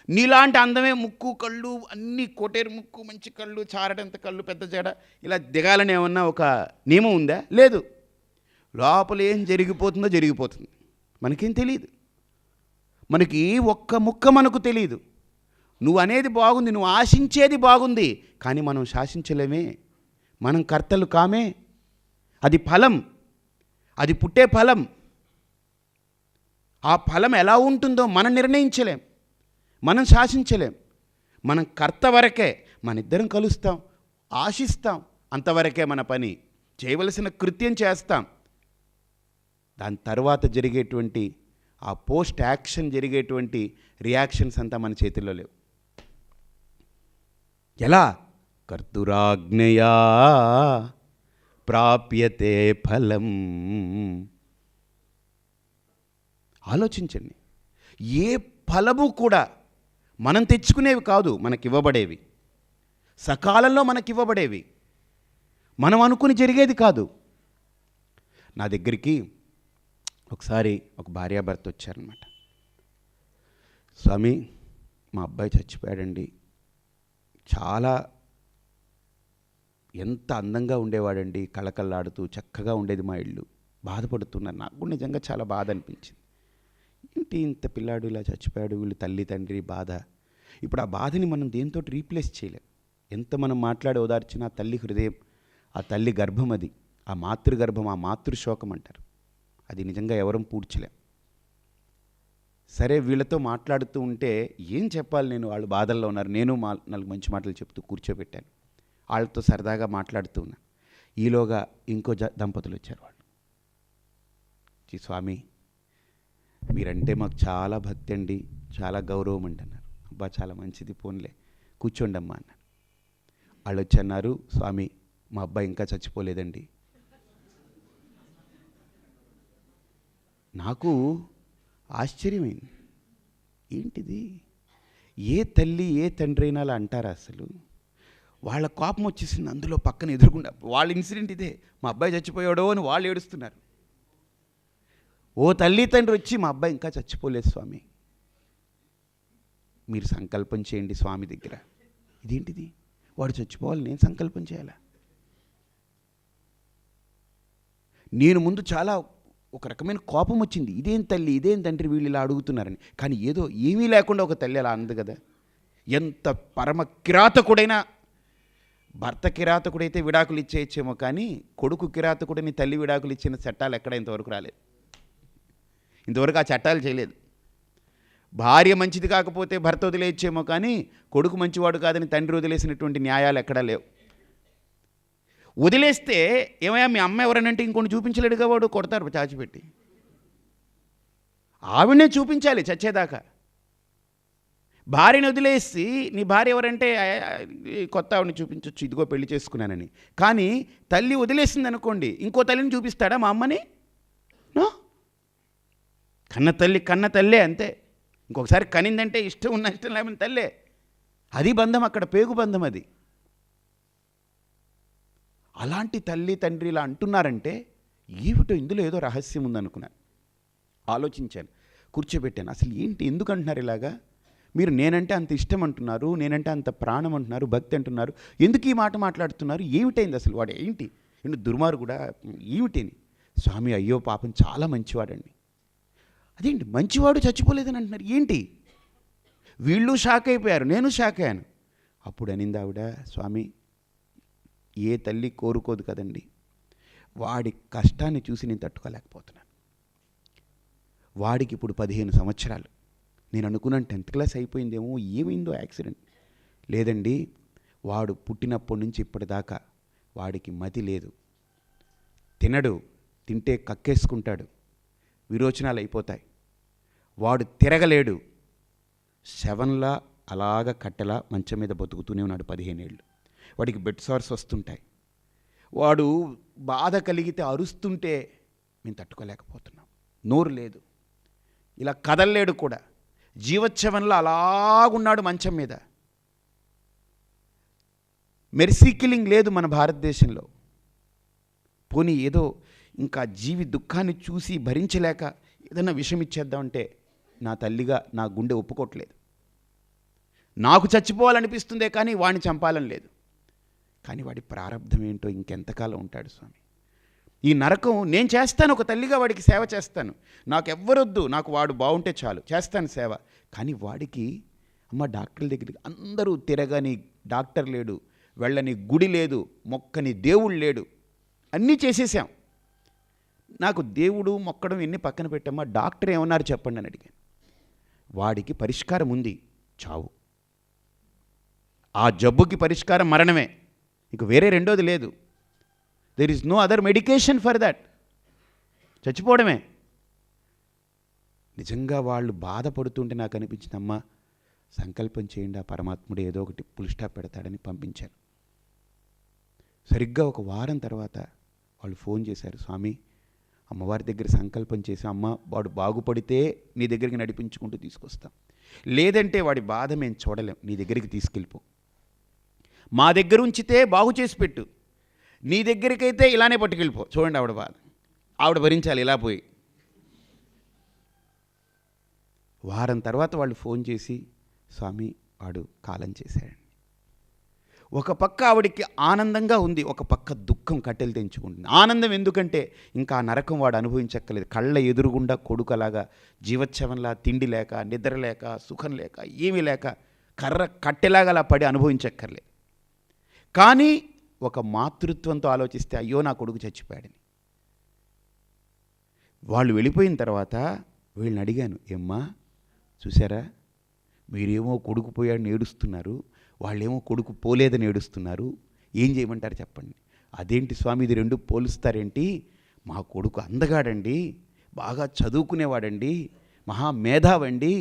S1: నీలాంటి అందమే ముక్కు కళ్ళు అన్నీ కోటేరు ముక్కు, మంచి కళ్ళు, చారటంత కళ్ళు, పెద్ద జడ, ఇలా దిగాలని ఏమన్నా ఒక నియమం ఉందా? లేదు. లోపల ఏం జరిగిపోతుందో జరిగిపోతుంది, మనకేం తెలియదు. మనకి ఒక్క ముక్క మనకు తెలియదు. నువ్వు అనేది బాగుంది, నువ్వు ఆశించేది బాగుంది, కానీ మనం శాసించలేమే, మనం కర్తలు కామే. అది ఫలం, అది పుట్టే ఫలం. ఆ ఫలం ఎలా ఉంటుందో మనం నిర్ణయించలేం, మనం శాసించలేం. మనం కర్త వరకే, మన ఇద్దరం కలుస్తాం, ఆశిస్తాం, అంతవరకే మన పని, చేయవలసిన కృత్యం చేస్తాం. దాని తర్వాత జరిగేటువంటి ఆ పోస్ట్ యాక్షన్ జరిగేటువంటి రియాక్షన్స్ అంతా మన చేతిలో లేవు. ఎలా? కర్తురాజ్ఞయా ప్రాప్యతే ఫలం. ఆలోచించండి, ఏ ఫలము కూడా మనం తెచ్చుకునేవి కాదు, మనకివ్వబడేవి, సకాలంలో మనకివ్వబడేవి, మనం అనుకుని జరిగేది కాదు. నా దగ్గరికి ఒకసారి ఒక భార్యాభర్త వచ్చారనమాట. స్వామి, మా అబ్బాయి చచ్చిపోయాడండి, చాలా ఎంత అందంగా ఉండేవాడండి, కళకళలాడుతూ చక్కగా ఉండేది మా ఇల్లు, బాధపడుతున్నారు. నాకు కూడా నిజంగా చాలా బాధ అనిపించింది. ఏంటి ఇంత పిల్లాడు ఇలా చచ్చిపోయాడు, వీళ్ళు తల్లి తండ్రి బాధ. ఇప్పుడు ఆ బాధని మనం దేంతో రీప్లేస్ చేయలేం. ఎంత మనం మాట్లాడి ఓదార్చినా ఆ తల్లి హృదయం, ఆ తల్లి గర్భం, అది ఆ మాతృగర్భం, ఆ మాతృశోకం అంటారు, అది నిజంగా ఎవరం పూడ్చలేం. సరే, వీళ్ళతో మాట్లాడుతూ ఉంటే ఏం చెప్పాలి నేను, వాళ్ళు బాధల్లో ఉన్నారు. నేను నాలుగు మంచి మాటలు చెప్తూ కూర్చోబెట్టాను, వాళ్ళతో సరదాగా మాట్లాడుతూ ఉన్నాను. ఈలోగా ఇంకో దంపతులు వచ్చారు. వాళ్ళు స్వామి, మీరంటే మాకు చాలా భక్తి అండి, చాలా గౌరవం అండి అన్నారు. అబ్బా, చాలా మంచిది, పోన్లే కూర్చోండి అమ్మా అన్నారు. వాళ్ళు వచ్చి అన్నారు, స్వామి మా అబ్బాయి ఇంకా చచ్చిపోలేదండి. నాకు ఆశ్చర్యమైంది, ఏంటిది, ఏ తల్లి ఏ తండ్రి అయినా అలా అంటారా అసలు? వాళ్ళ కోపం వచ్చేసింది. అందులో పక్కన ఎదురుకుండా వాళ్ళ ఇన్సిడెంట్ ఇదే, మా అబ్బాయి చచ్చిపోయాడో అని వాళ్ళు ఏడుస్తున్నారు. ఓ తల్లి తండ్రి వచ్చి, మా అబ్బాయి ఇంకా చచ్చిపోలేదు స్వామి, మీరు సంకల్పం చేయండి స్వామి దగ్గర. ఇదేంటిది, వాడు చచ్చిపోవాలి, నేను సంకల్పం చేయాలా? నేను ముందు చాలా ఒక రకమైన కోపం వచ్చింది, ఇదేం తల్లి ఇదేం తండ్రి వీళ్ళు ఇలా అడుగుతున్నారని. కానీ ఏదో ఏమీ లేకుండా ఒక తల్లి అలా అంది కదా. ఎంత పరమ కిరాతకుడైనా, భర్త కిరాతకుడైతే విడాకులు ఇచ్చేయచ్చేమో, కానీ కొడుకు కిరాతకుడిని తల్లి విడాకులు ఇచ్చిన చట్టాలు ఎక్కడ ఇంతవరకు రాలేదు. ఇంతవరకు ఆ చట్టాలు చేయలేదు. భార్య మంచిది కాకపోతే భర్త వదిలేయచ్చేమో, కానీ కొడుకు మంచివాడు కాదని తండ్రి వదిలేసినటువంటి న్యాయాలు ఎక్కడా లేవు. వదిలేస్తే ఏమయ్యా మీ అమ్మ ఎవరనంటే ఇంకొని చూపించలేడుగా వాడు, కొడతారు చాచిపెట్టి. ఆవిడనే చూపించాలి చచ్చేదాకా. భార్యను వదిలేసి నీ భార్య ఎవరంటే కొత్త ఆవిడని చూపించవచ్చు, ఇదిగో పెళ్లి చేసుకున్నానని. కానీ తల్లి వదిలేసింది అనుకోండి, ఇంకో తల్లిని చూపిస్తాడా మా అమ్మని? నో. కన్న తల్లే అంతే. ఇంకొకసారి కనిందంటే ఇష్టం ఉన్న ఇష్టం లేని తల్లే. అది బంధం, అక్కడ పేగు బంధం అది. అలాంటి తల్లి తండ్రి ఇలా అంటున్నారంటే ఏమిటో ఇందులో ఏదో రహస్యం ఉందనుకున్నాను. ఆలోచించాను, కూర్చోబెట్టాను. అసలు ఏంటి, ఎందుకు అంటున్నారు ఇలాగా? మీరు నేనంటే అంత ఇష్టం అంటున్నారు, నేనంటే అంత ప్రాణం అంటున్నారు, భక్తి అంటున్నారు, ఎందుకు ఈ మాట మాట్లాడుతున్నారు? ఏమిటైంది అసలు? వాడు ఏంటి దుర్మార్గుడా ఏమిటని? స్వామి అయ్యో పాపం చాలా మంచివాడండి. అదేంటి మంచివాడు చచ్చిపోలేదని అంటున్నారు ఏంటి? వీళ్ళు షాక్ అయిపోయారు, నేను షాక్ అయ్యాను. అప్పుడు అనింది ఆవిడ, స్వామి ఏ తల్లి కోరుకోదు కదండి, వాడి కష్టాన్ని చూసి నేను తట్టుకోలేకపోతున్నాను. వాడికి ఇప్పుడు 15 సంవత్సరాలు. నేను అనుకున్నాను 10th క్లాస్ అయిపోయిందేమో, ఏమైందో యాక్సిడెంట్. లేదండి, వాడు పుట్టినప్పటి నుంచి ఇప్పటిదాకా వాడికి మతి లేదు. తినడు, తింటే కక్కేసుకుంటాడు, విరోచనాలు అయిపోతాయి. వాడు తిరగలేడు, శవంలా అలాగ కట్టెలా మంచం మీద బతుకుతూనే ఉన్నాడు 15 ఏళ్ళు. వాడికి బెడ్ సార్స్ వస్తుంటాయి. వాడు బాధ కలిగితే అరుస్తుంటే మేము తట్టుకోలేకపోతున్నాం. నోరు లేదు, ఇలా కదలలేడు కూడా, జీవోత్సవంలో అలాగున్నాడు మంచం మీద. మెర్సీ కిల్లింగ్ లేదు మన భారతదేశంలో. పోనీ ఏదో ఇంకా జీవి దుఃఖాన్ని చూసి భరించలేక ఏదైనా విషం ఇచ్చేద్దామంటే నా తల్లిగా నా గుండె ఒప్పుకోవట్లేదు. నాకు చచ్చిపోవాలనిపిస్తుందే కానీ వాడిని చంపాలని లేదు. కానీ వాడి ప్రారంధం ఏంటో ఇంకెంతకాలం ఉంటాడు స్వామి. ఈ నరకం నేను చేస్తాను, ఒక తల్లిగా వాడికి సేవ చేస్తాను. నాకు ఎవ్వరొద్దు, నాకు వాడు బాగుంటే చాలు, చేస్తాను సేవ. కానీ వాడికి అమ్మ డాక్టర్ల దగ్గరికి అందరూ తిరగని డాక్టర్ లేడు, వెళ్ళని గుడి లేదు, మొక్కని దేవుడు లేడు, అన్నీ చేసేసాం. నాకు దేవుడు మొక్కడం ఎన్ని పక్కన పెట్టమ్మా, డాక్టర్ ఏమన్నారు చెప్పండి అని అడిగాను. వాడికి పరిష్కారం ఉంది, చావు. ఆ జబ్బుకి పరిష్కారం మరణమే, ఇక వేరే రెండోది లేదు. There is no other medication for that. చచ్చిపోవడమే. నిజంగా వాళ్ళు బాధపడుతుంటే నాకు అనిపించింది, అమ్మ సంకల్పం చేయండి, ఆ పరమాత్ముడు ఏదో ఒకటి ఫుల్ స్టాప్ పెడతాడని పంపించాను. సరిగ్గా ఒక వారం తర్వాత వాళ్ళు ఫోన్ చేశారు, స్వామి అమ్మవారి దగ్గర సంకల్పం చేసి, అమ్మ వాడు బాగుపడితే నీ దగ్గరికి నడిపించుకుంటూ తీసుకొస్తాం, లేదంటే వాడి బాధ మేము చూడలేం, నీ దగ్గరికి తీసుకెళ్ళిపో. మా దగ్గర ఉంచితే బాగు చేసి పెట్టు, నీ దగ్గరికైతే ఇలానే పట్టుకెళ్ళిపో. చూడండి ఆవిడ బాధ, ఆవిడ భరించాలి ఇలా పోయి. వారం తర్వాత వాళ్ళు ఫోన్ చేసి, స్వామి వాడు కాలం చేశాడండి. ఒక పక్క ఆవిడికి ఆనందంగా ఉంది, ఒక పక్క దుఃఖం కట్టెలు తెంచుకుంటుంది. ఆనందం ఎందుకంటే ఇంకా ఆ నరకం వాడు అనుభవించక్కర్లేదు. కళ్ళ ఎదురుగుండా కొడుకు అలాగా జీవోత్సవంలా తిండి లేక, నిద్ర లేక, సుఖం లేక, ఏమీ లేక కట్టెలాగా అలా పడి అనుభవించక్కర్లేదు. కానీ ఒక మాతృత్వంతో ఆలోచిస్తే అయ్యో నా కొడుకు చచ్చిపోయాడని. వాళ్ళు వెళ్ళిపోయిన తర్వాత వీళ్ళని అడిగాను, ఏమ్మా చూసారా, మీరేమో కొడుకు పోయాడని ఏడుస్తున్నారు, వాళ్ళేమో కొడుకు పోలేదని ఏడుస్తున్నారు, ఏం చేయమంటారు చెప్పండి. అదేంటి స్వామి ఇది రెండు పోలుస్తారేంటి, మా కొడుకు అందగాడండి, బాగా చదువుకునేవాడండి, మహామేధావండి,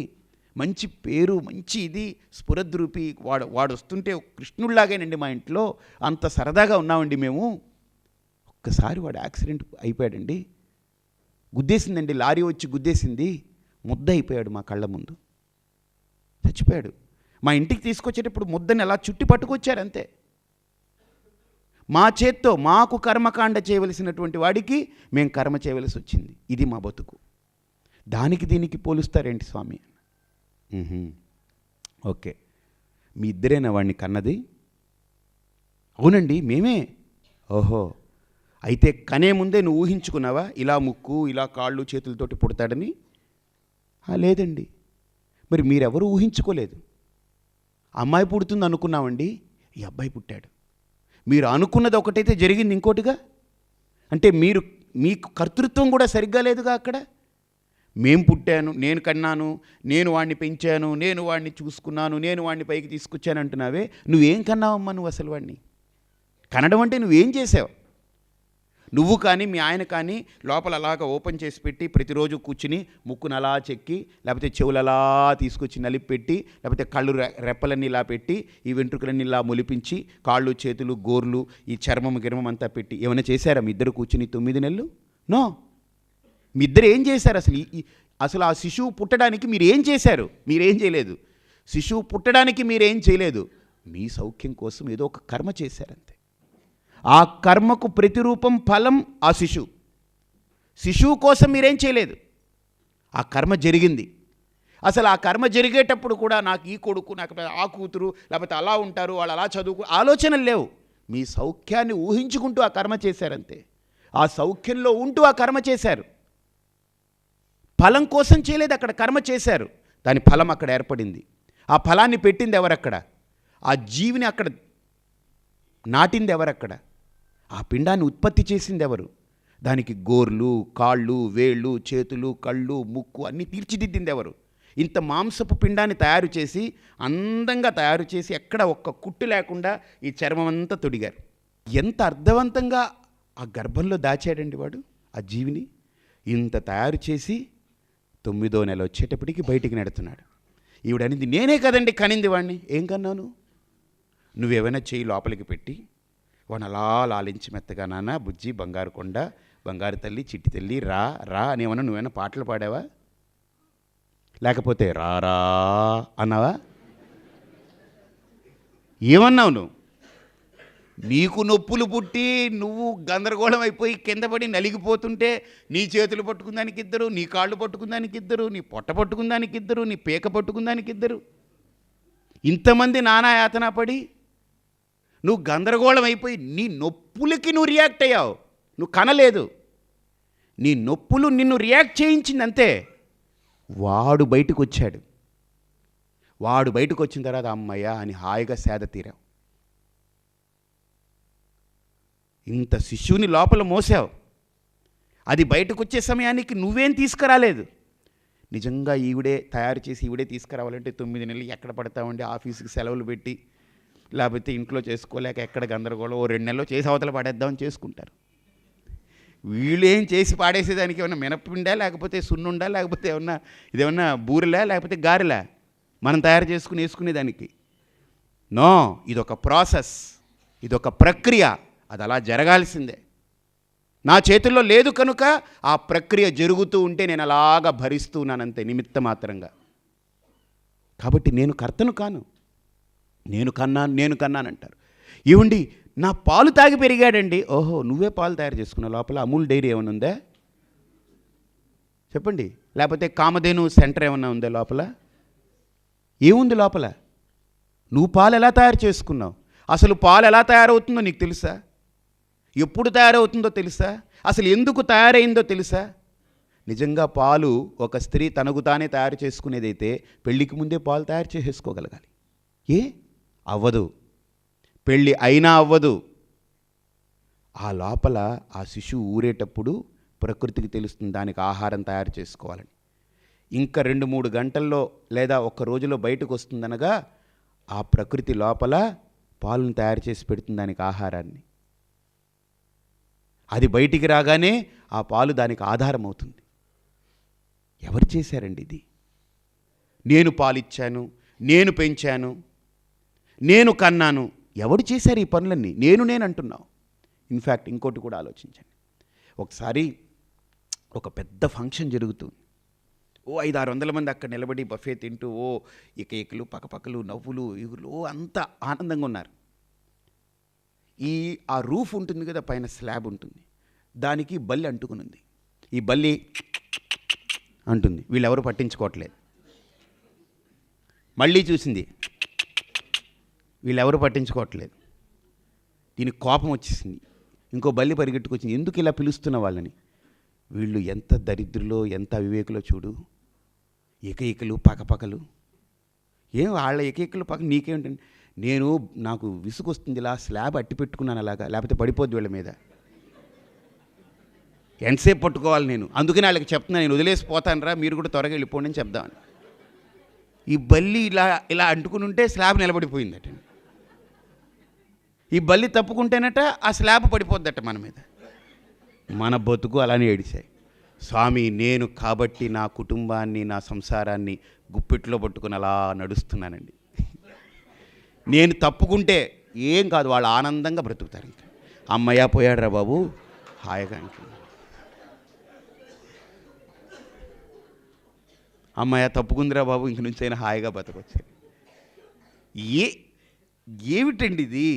S1: మంచి పేరు, మంచి ఇది, స్ఫురద్రూపి, వాడు వస్తుంటే కృష్ణుడిలాగేనండి మా ఇంట్లో, అంత సరదాగా ఉన్నామండి మేము. ఒక్కసారి వాడు యాక్సిడెంట్ అయిపోయాడండి, గుద్దేసిందండి, లారీ వచ్చి గుద్దేసింది, ముద్ద అయిపోయాడు మా కళ్ళ ముందు, చచ్చిపోయాడు. మా ఇంటికి తీసుకొచ్చేటప్పుడు ముద్దని అలా చుట్టి పట్టుకొచ్చారు అంతే. మా చేత్తో మాకు కర్మకాండ చేయవలసినటువంటి వాడికి మేము కర్మ చేయవలసి వచ్చింది. ఇది మా బతుకు. దానికి దీనికి పోలుస్తారేంటి స్వామి? ఓకే, మీ ఇద్దరేనా వాడిని కన్నది? అవునండి మేమే. ఓహో, అయితే కనే ముందే నువ్వు ఊహించుకున్నావా ఇలా ముక్కు, ఇలా కాళ్ళు చేతులతోటి పుడతాడని? లేదండి. మరి మీరెవరూ ఊహించుకోలేదు. అమ్మాయి పుడుతుంది అనుకున్నామండి, ఈ అబ్బాయి పుట్టాడు. మీరు అనుకున్నది ఒకటైతే జరిగింది ఇంకోటిగా. అంటే మీకు కర్తృత్వం కూడా సరిగ్గా లేదుగా అక్కడ. మేము పుట్టాను, నేను కన్నాను, నేను వాడిని పెంచాను, నేను వాడిని చూసుకున్నాను, నేను వాడిని పైకి తీసుకొచ్చాను అంటున్నావే, నువ్వేం కన్నావమ్మా నువ్వు అసలు వాడిని? కనడం అంటే నువ్వేం చేసావు? నువ్వు కానీ మీ ఆయన కానీ లోపల అలాగా ఓపెన్ చేసి పెట్టి ప్రతిరోజు కూర్చుని ముక్కును అలా చెక్కి, లేకపోతే చెవులు అలా తీసుకొచ్చి నలిపి పెట్టి, లేకపోతే కళ్ళు రెప్పలన్నీ ఇలా పెట్టి, ఈ వెంట్రుకలన్నీ ఇలా మొలిపించి, కాళ్ళు చేతులు గోర్లు ఈ చర్మం గిర్మం అంతా పెట్టి ఏమైనా చేశారా మీ ఇద్దరు కూర్చుని 9 నెలలు? నో. మీ ఇద్దరు ఏం చేశారు అసలు? అసలు ఆ శిశువు పుట్టడానికి మీరు ఏం చేశారు? మీరేం చేయలేదు. శిశువు పుట్టడానికి మీరేం చేయలేదు. మీ సౌఖ్యం కోసం ఏదో ఒక కర్మ చేశారంతే. ఆ కర్మకు ప్రతిరూపం ఫలం ఆ శిశువు కోసం మీరేం చేయలేదు. ఆ కర్మ జరిగింది. అసలు ఆ కర్మ జరిగేటప్పుడు కూడా నాకు ఈ కొడుకు, నాకు ఆ కూతురు, లేకపోతే అలా ఉంటారు, వాళ్ళు అలా చదువుకు ఆలోచనలు లేవు. మీ సౌఖ్యాన్ని ఊహించుకుంటూ ఆ కర్మ చేశారంతే. ఆ సౌఖ్యంలో ఉంటూ ఆ కర్మ చేశారు. ఫలం కోసం చేయలేదు, అక్కడ కర్మ చేశారు. దాని ఫలం అక్కడ ఏర్పడింది. ఆ ఫలాన్ని పెట్టింది ఎవరక్కడ? ఆ జీవిని అక్కడ నాటింది ఎవరక్కడ? ఆ పిండాన్ని ఉత్పత్తి చేసింది ఎవరు? దానికి గోర్లు, కాళ్ళు, వేళ్ళు, చేతులు, కళ్ళు, ముక్కు అన్నీ తీర్చిదిద్దింది ఎవరు? ఇంత మాంసపు పిండాన్ని తయారు చేసి, అందంగా తయారు చేసి, ఎక్కడ ఒక్క కుట్టు లేకుండా ఈ చర్మం అంతా తొడిగారు. ఎంత అర్థవంతంగా ఆ గర్భంలో దాచాడండి వాడు ఆ జీవిని. ఇంత తయారు చేసి 9వ నెల వచ్చేటప్పటికి బయటికి నెడుతున్నాడు. ఈవిడనింది, నేనే కదండి కనింది వాడిని. ఏం కన్నాను? నువ్వేమైనా చెయ్యి లోపలికి పెట్టి వాడిని అలా లాలించి మెత్తగా, నాన్న బుజ్జి, బంగారు కొండ, బంగారు తల్లి, చిట్టి తల్లి, రా రా అని నువ్వేమైనా పాటలు పాడావా? లేకపోతే రారా అన్నావా? ఏమన్నావు నువ్వు? నీకు నొప్పులు పుట్టి నువ్వు గందరగోళం అయిపోయి కింద పడి నలిగిపోతుంటే నీ చేతులు పట్టుకుందానికి ఇద్దరు, నీ కాళ్ళు పట్టుకుందానికి ఇద్దరు, నీ పొట్ట పట్టుకుందానికి ఇద్దరు, నీ పేక పట్టుకుందానికి ఇద్దరు, ఇంతమంది నానా యాతన పడి నువ్వు గందరగోళం అయిపోయి నీ నొప్పులకి నువ్వు రియాక్ట్ అయ్యావు. నువ్వు కనలేదు. నీ నొప్పులు నిన్ను రియాక్ట్ చేయించింది అంతే. వాడు బయటకు వచ్చాడు. వాడు బయటకు వచ్చిన తర్వాత అమ్మయ్య అని హాయిగా సేద తీరావు. ఇంత శిశువుని లోపల మోసావు. అది బయటకు వచ్చే సమయానికి నువ్వేం తీసుకురాలేదు. నిజంగా ఈవిడే తయారు చేసి ఈవిడే తీసుకురావాలంటే 9 నెలలు ఎక్కడ పడతామండి? ఆఫీస్కి సెలవులు పెట్టి, లేకపోతే ఇంట్లో చేసుకోలేక ఎక్కడ గందరగోళం, 2 నెలలు చేసి అవతల పడేద్దామని చేసుకుంటారు. వీళ్ళు ఏం చేసి పాడేసేదానికి ఏమన్నా మినప్పిండా, లేకపోతే సున్నుండా, లేకపోతే ఇదేమన్నా బూరెలా, లేకపోతే గారెలా మనం తయారు చేసుకుని వేసుకునేదానికి? నో, ఇదొక ప్రాసెస్, ఇదొక ప్రక్రియ. అది అలా జరగాల్సిందే. నా చేతుల్లో లేదు కనుక ఆ ప్రక్రియ జరుగుతూ ఉంటే నేను అలాగా భరిస్తున్నానంతే, నిమిత్త మాత్రంగా. కాబట్టి నేను కర్తను కాను. నేను కన్నానంటారు. ఏమండి, నా పాలు తాగి పెరిగాడండి. ఓహో, నువ్వే పాలు తయారు చేసుకున్నావు. లోపల అమూల్ డైరీ ఏమైనా ఉందా చెప్పండి? లేకపోతే కామధేను సెంటర్ ఏమన్నా ఉందా లోపల? ఏముంది లోపల? నువ్వు పాలు ఎలా తయారు చేసుకున్నావు? అసలు పాలు ఎలా తయారవుతుందో నీకు తెలుసా? ఎప్పుడు తయారవుతుందో తెలుసా? అసలు ఎందుకు తయారైందో తెలుసా? నిజంగా పాలు ఒక స్త్రీ తనకు తానే తయారు చేసుకునేదైతే పెళ్ళికి ముందే పాలు తయారు చేసుకోగలగాలి. అవ్వదు. పెళ్ళి అయినా అవ్వదు. ఆ లోపల ఆ శిశువు ఊరేటప్పుడు ప్రకృతికి తెలుస్తుంది దానికి ఆహారం తయారు చేసుకోవాలని. ఇంకా 2-3 గంటల్లో లేదా 1 రోజులో బయటకు వస్తుందనగా ఆ ప్రకృతి లోపల పాలను తయారు చేసి పెడుతుంది దానికి ఆహారాన్ని. అది బయటికి రాగానే ఆ పాలు దానికి ఆధారం అవుతుంది. ఎవరు చేశారండి ఇది? నేను పాలిచ్చాను, నేను పెంచాను, నేను కన్నాను. ఎవడు చేశారు ఈ పనులన్నీ? నేను అంటున్నావు. ఇన్ఫ్యాక్ట్ ఇంకోటి కూడా ఆలోచించండి. ఒకసారి ఒక పెద్ద ఫంక్షన్ జరుగుతుంది. 500-600 మంది అక్కడ నిలబడి బఫే తింటూ ఇకలు పక్కపక్కలు నవ్వులు ఇగులు అంతా ఆనందంగా ఉన్నారు. ఆ రూఫ్ ఉంటుంది కదా, పైన స్లాబ్ ఉంటుంది, దానికి బల్లి అంటుకుని ఉంది. ఈ బల్లి అంటుంది, వీళ్ళెవరు పట్టించుకోవట్లేదు. మళ్ళీ చూసింది, వీళ్ళెవరు పట్టించుకోవట్లేదు. దీనికి కోపం వచ్చేసింది. ఇంకో బల్లి పరిగెట్టుకొచ్చింది, ఎందుకు ఇలా పిలుస్తున్న వాళ్ళని? వీళ్ళు ఎంత దరిద్రులో ఎంత అవివేకులో చూడు. ఏకైకలు పక్కపక్కలు. వాళ్ళ ఏకైకలు పక్క నీకేమిటండి? నాకు విసుగొస్తుంది, ఇలా స్లాబ్ అట్టి పెట్టుకున్నాను అలాగా, లేకపోతే పడిపోద్ది వీళ్ళ మీద. ఎంతసేపు పట్టుకోవాలి నేను? అందుకని వాళ్ళకి చెప్తున్నాను, నేను వదిలేసి పోతాను రా, మీరు కూడా త్వరగా వెళ్ళిపోండి అని చెప్దామని. ఈ బల్లి ఇలా అంటుకుని ఉంటే స్లాబ్ నిలబడిపోయిందట. ఈ బల్లి తప్పుకుంటేనట ఆ స్లాబ్ పడిపోద్దట మన మీద. మన బతుకు అలానే ఏడిశాయి. స్వామి, నేను కాబట్టి నా కుటుంబాన్ని, నా సంసారాన్ని గుప్పిట్లో పట్టుకుని అలా నడుస్తున్నానండి. నేను తప్పుకుంటే ఏం కాదు, వాళ్ళు ఆనందంగా బ్రతుకుతారు. ఇంకా అమ్మయ్య పోయాడు రా బాబు, హాయిగా ఇంకా అమ్మయ్య తప్పుకుందిరా బాబు, ఇంక నుంచి అయినా హాయిగా బతకొచ్చాను. ఏమిటండి ఇది?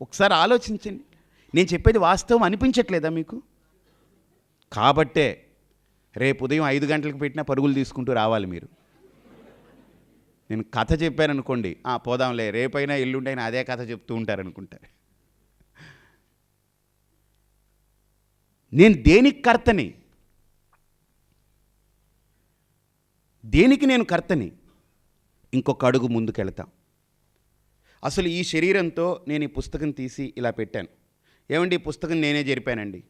S1: ఒకసారి ఆలోచించండి. నేను చెప్పేది వాస్తవం అనిపించట్లేదా మీకు? కాబట్టే రేపు ఉదయం 5 గంటలకు పెట్టినా పరుగులు తీసుకుంటూ రావాలి మీరు. నేను కథ చెప్పాను అనుకోండి, పోదాంలే, రేపైనా ఎల్లుండైనా అదే కథ చెప్తూ ఉంటారనుకుంటారు. నేను దేనికి కర్తని? దేనికి నేను కర్తని? ఇంకొక అడుగు ముందుకెళ్తాం. అసలు ఈ శరీరంతో నేను ఈ పుస్తకం తీసి ఇలా పెట్టాను. ఏమండి, ఈ పుస్తకం నేనే జరిపానండి.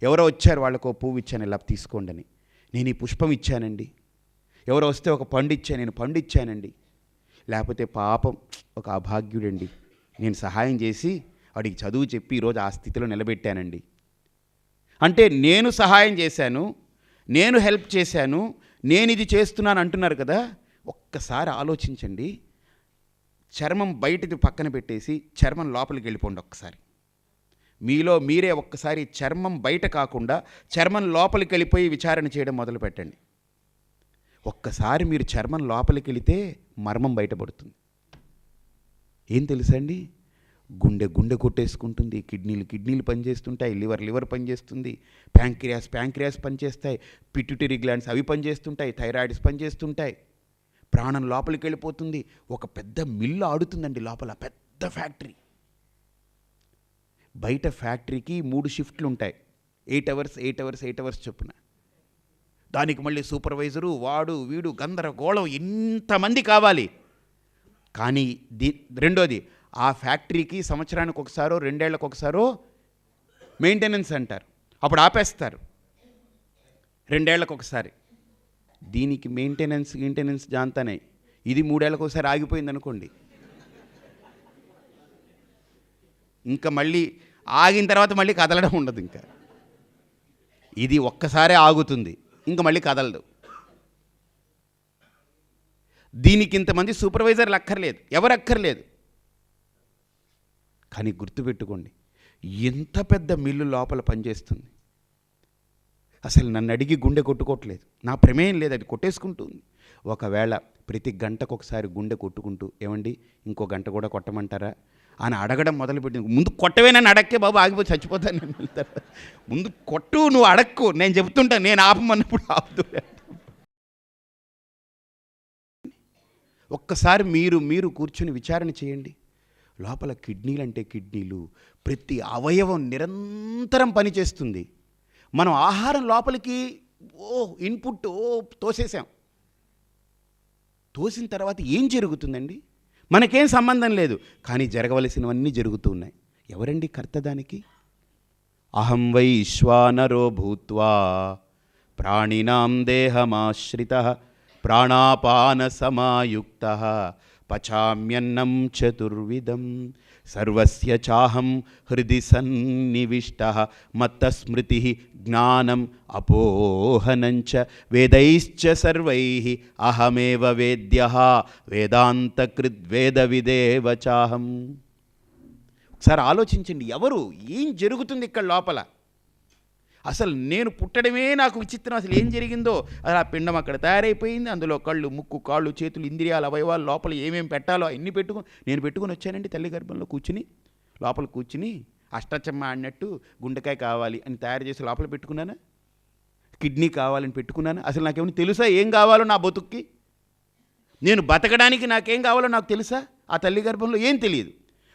S1: ఎవరో వచ్చారు, వాళ్ళకు పువ్వు ఇచ్చాను, ఇలా తీసుకోండి అని. నేను ఈ పుష్పం ఇచ్చానండి. ఎవరో వస్తే ఒక పండు ఇచ్చాను, నేను పండు ఇచ్చానండి. లేకపోతే పాపం ఒక అభాగ్యుడండి, నేను సహాయం చేసి వాడికి చదువు చెప్పి ఈరోజు ఆ స్థితిలో నిలబెట్టానండి. అంటే నేను సహాయం చేశాను, నేను హెల్ప్ చేశాను, నేను ఇది చేస్తున్నాను అంటున్నారు కదా. ఒక్కసారి ఆలోచించండి. చర్మం బయటది పక్కన పెట్టేసి చర్మం లోపలికి వెళ్ళిపోండి. ఒక్కసారి మీలో మీరే ఒక్కసారి చర్మం బయట కాకుండా చర్మం లోపలికి వెళ్ళిపోయి విచారణ చేయడం మొదలు పెట్టండి. ఒక్కసారి మీరు చర్మం లోపలికి వెళితే మర్మం బయటపడుతుంది. ఏం తెలుసండి? గుండె కొట్టేసుకుంటుంది, కిడ్నీలు పనిచేస్తుంటాయి, లివర్ పనిచేస్తుంది, ప్యాంక్రియాస్ పనిచేస్తాయి, పిట్యూటరీ గ్లాండ్స్ అవి పనిచేస్తుంటాయి, థైరాయిడ్స్ పనిచేస్తుంటాయి, ప్రాణం లోపలికి వెళ్ళిపోతుంది. ఒక పెద్ద మిల్లు ఆడుతుందండి లోపల, పెద్ద ఫ్యాక్టరీ. బయట ఫ్యాక్టరీకి 3 షిఫ్ట్లు ఉంటాయి, 8 అవర్స్ చొప్పున. దానికి మళ్ళీ సూపర్వైజరు, వాడు వీడు గందరగోళం, ఇంతమంది కావాలి. కానీ రెండోది, ఆ ఫ్యాక్టరీకి సంవత్సరానికి ఒకసారో 2 ఏళ్లకు ఒకసారో మెయింటెనెన్స్ అంటారు, అప్పుడు ఆపేస్తారు 2 ఏళ్లకు ఒకసారి. దీనికి మెయింటెనెన్స్ జాంతానే. ఇది 3 ఏళ్లకు ఒకసారి ఆగిపోయింది అనుకోండి, ఇంకా మళ్ళీ ఆగిన తర్వాత మళ్ళీ కదలడం ఉండదు. ఇంకా ఇది ఒక్కసారే ఆగుతుంది, ఇంకా మళ్ళీ కదలదు. దీనికి ఇంతమంది సూపర్వైజర్లు అక్కర్లేదు, ఎవరు అక్కర్లేదు. కానీ గుర్తుపెట్టుకోండి, ఎంత పెద్ద మిల్లు లోపల పనిచేస్తుంది. అసలు నన్ను అడిగి గుండె కొట్టుకోవట్లేదు, నా ప్రమేయం లేదు, అది కొట్టేసుకుంటుంది. ఒకవేళ ప్రతి గంటకు ఒకసారి గుండె కొట్టుకుంటూ, ఏమండి ఇంకో గంట కూడా కొట్టమంటారా అని అడగడం మొదలుపెట్టింది. ముందు కొట్టవే, నన్ను అడక్కే బాబు, ఆగిపోయి చచ్చిపోతాను నేను వెళ్తాను. ముందు కొట్టు, నువ్వు అడక్కు, నేను చెబుతుంటాను, నేను ఆపమన్నప్పుడు ఆపుతూ. ఒక్కసారి మీరు కూర్చుని విచారణ చేయండి. లోపల కిడ్నీలు, ప్రతి అవయవం నిరంతరం పనిచేస్తుంది. మనం ఆహారం లోపలికి ఇన్పుట్ తోసేసాం. తోసిన తర్వాత ఏం జరుగుతుందండి? మనకేం సంబంధం లేదు, కానీ జరగవలసినవన్నీ జరుగుతూ ఉన్నాయి. ఎవరండి కర్త దానికి? అహం వైశ్వానరో భూత్వా ప్రాణినాం దేహమాశ్రితః ప్రాణాపాన సమాయుక్తః పచామ్యన్నం చతుర్విధం సర్వస్య చాహం హృది సన్నివిష్టః మత్తస్మృతి జ్ఞానం అపోహనంచ వేదైశ్చ సర్వైః అహమేవ వేద్యః వేదాంతకృద్వేద విదేవ చాహం. ఒకసారి ఆలోచించండి, ఎవరు, ఏం జరుగుతుంది ఇక్కడ లోపల? అసలు నేను పుట్టడమే నాకు విచిత్రం. అసలు ఏం జరిగిందో, అలా పిండం అక్కడ తయారైపోయింది, అందులో కళ్ళు, ముక్కు, కాళ్ళు, చేతులు, ఇంద్రియాలు, అవయవాలు, లోపల ఏమేమి పెట్టాలో అన్నీ నేను పెట్టుకుని వచ్చానండి. తల్లి గర్భంలో లోపల కూర్చుని అష్టచమ్మ ఆడినట్టు గుండెకాయ కావాలి అని తయారు చేసి లోపల పెట్టుకున్నానా? కిడ్నీ కావాలని పెట్టుకున్నానా? అసలు నాకేమైనా తెలుసా ఏం కావాలో నా బతుక్కి? నేను బతకడానికి నాకేం కావాలో నాకు తెలుసా? ఆ తల్లి గర్భంలో ఏం తెలియదు.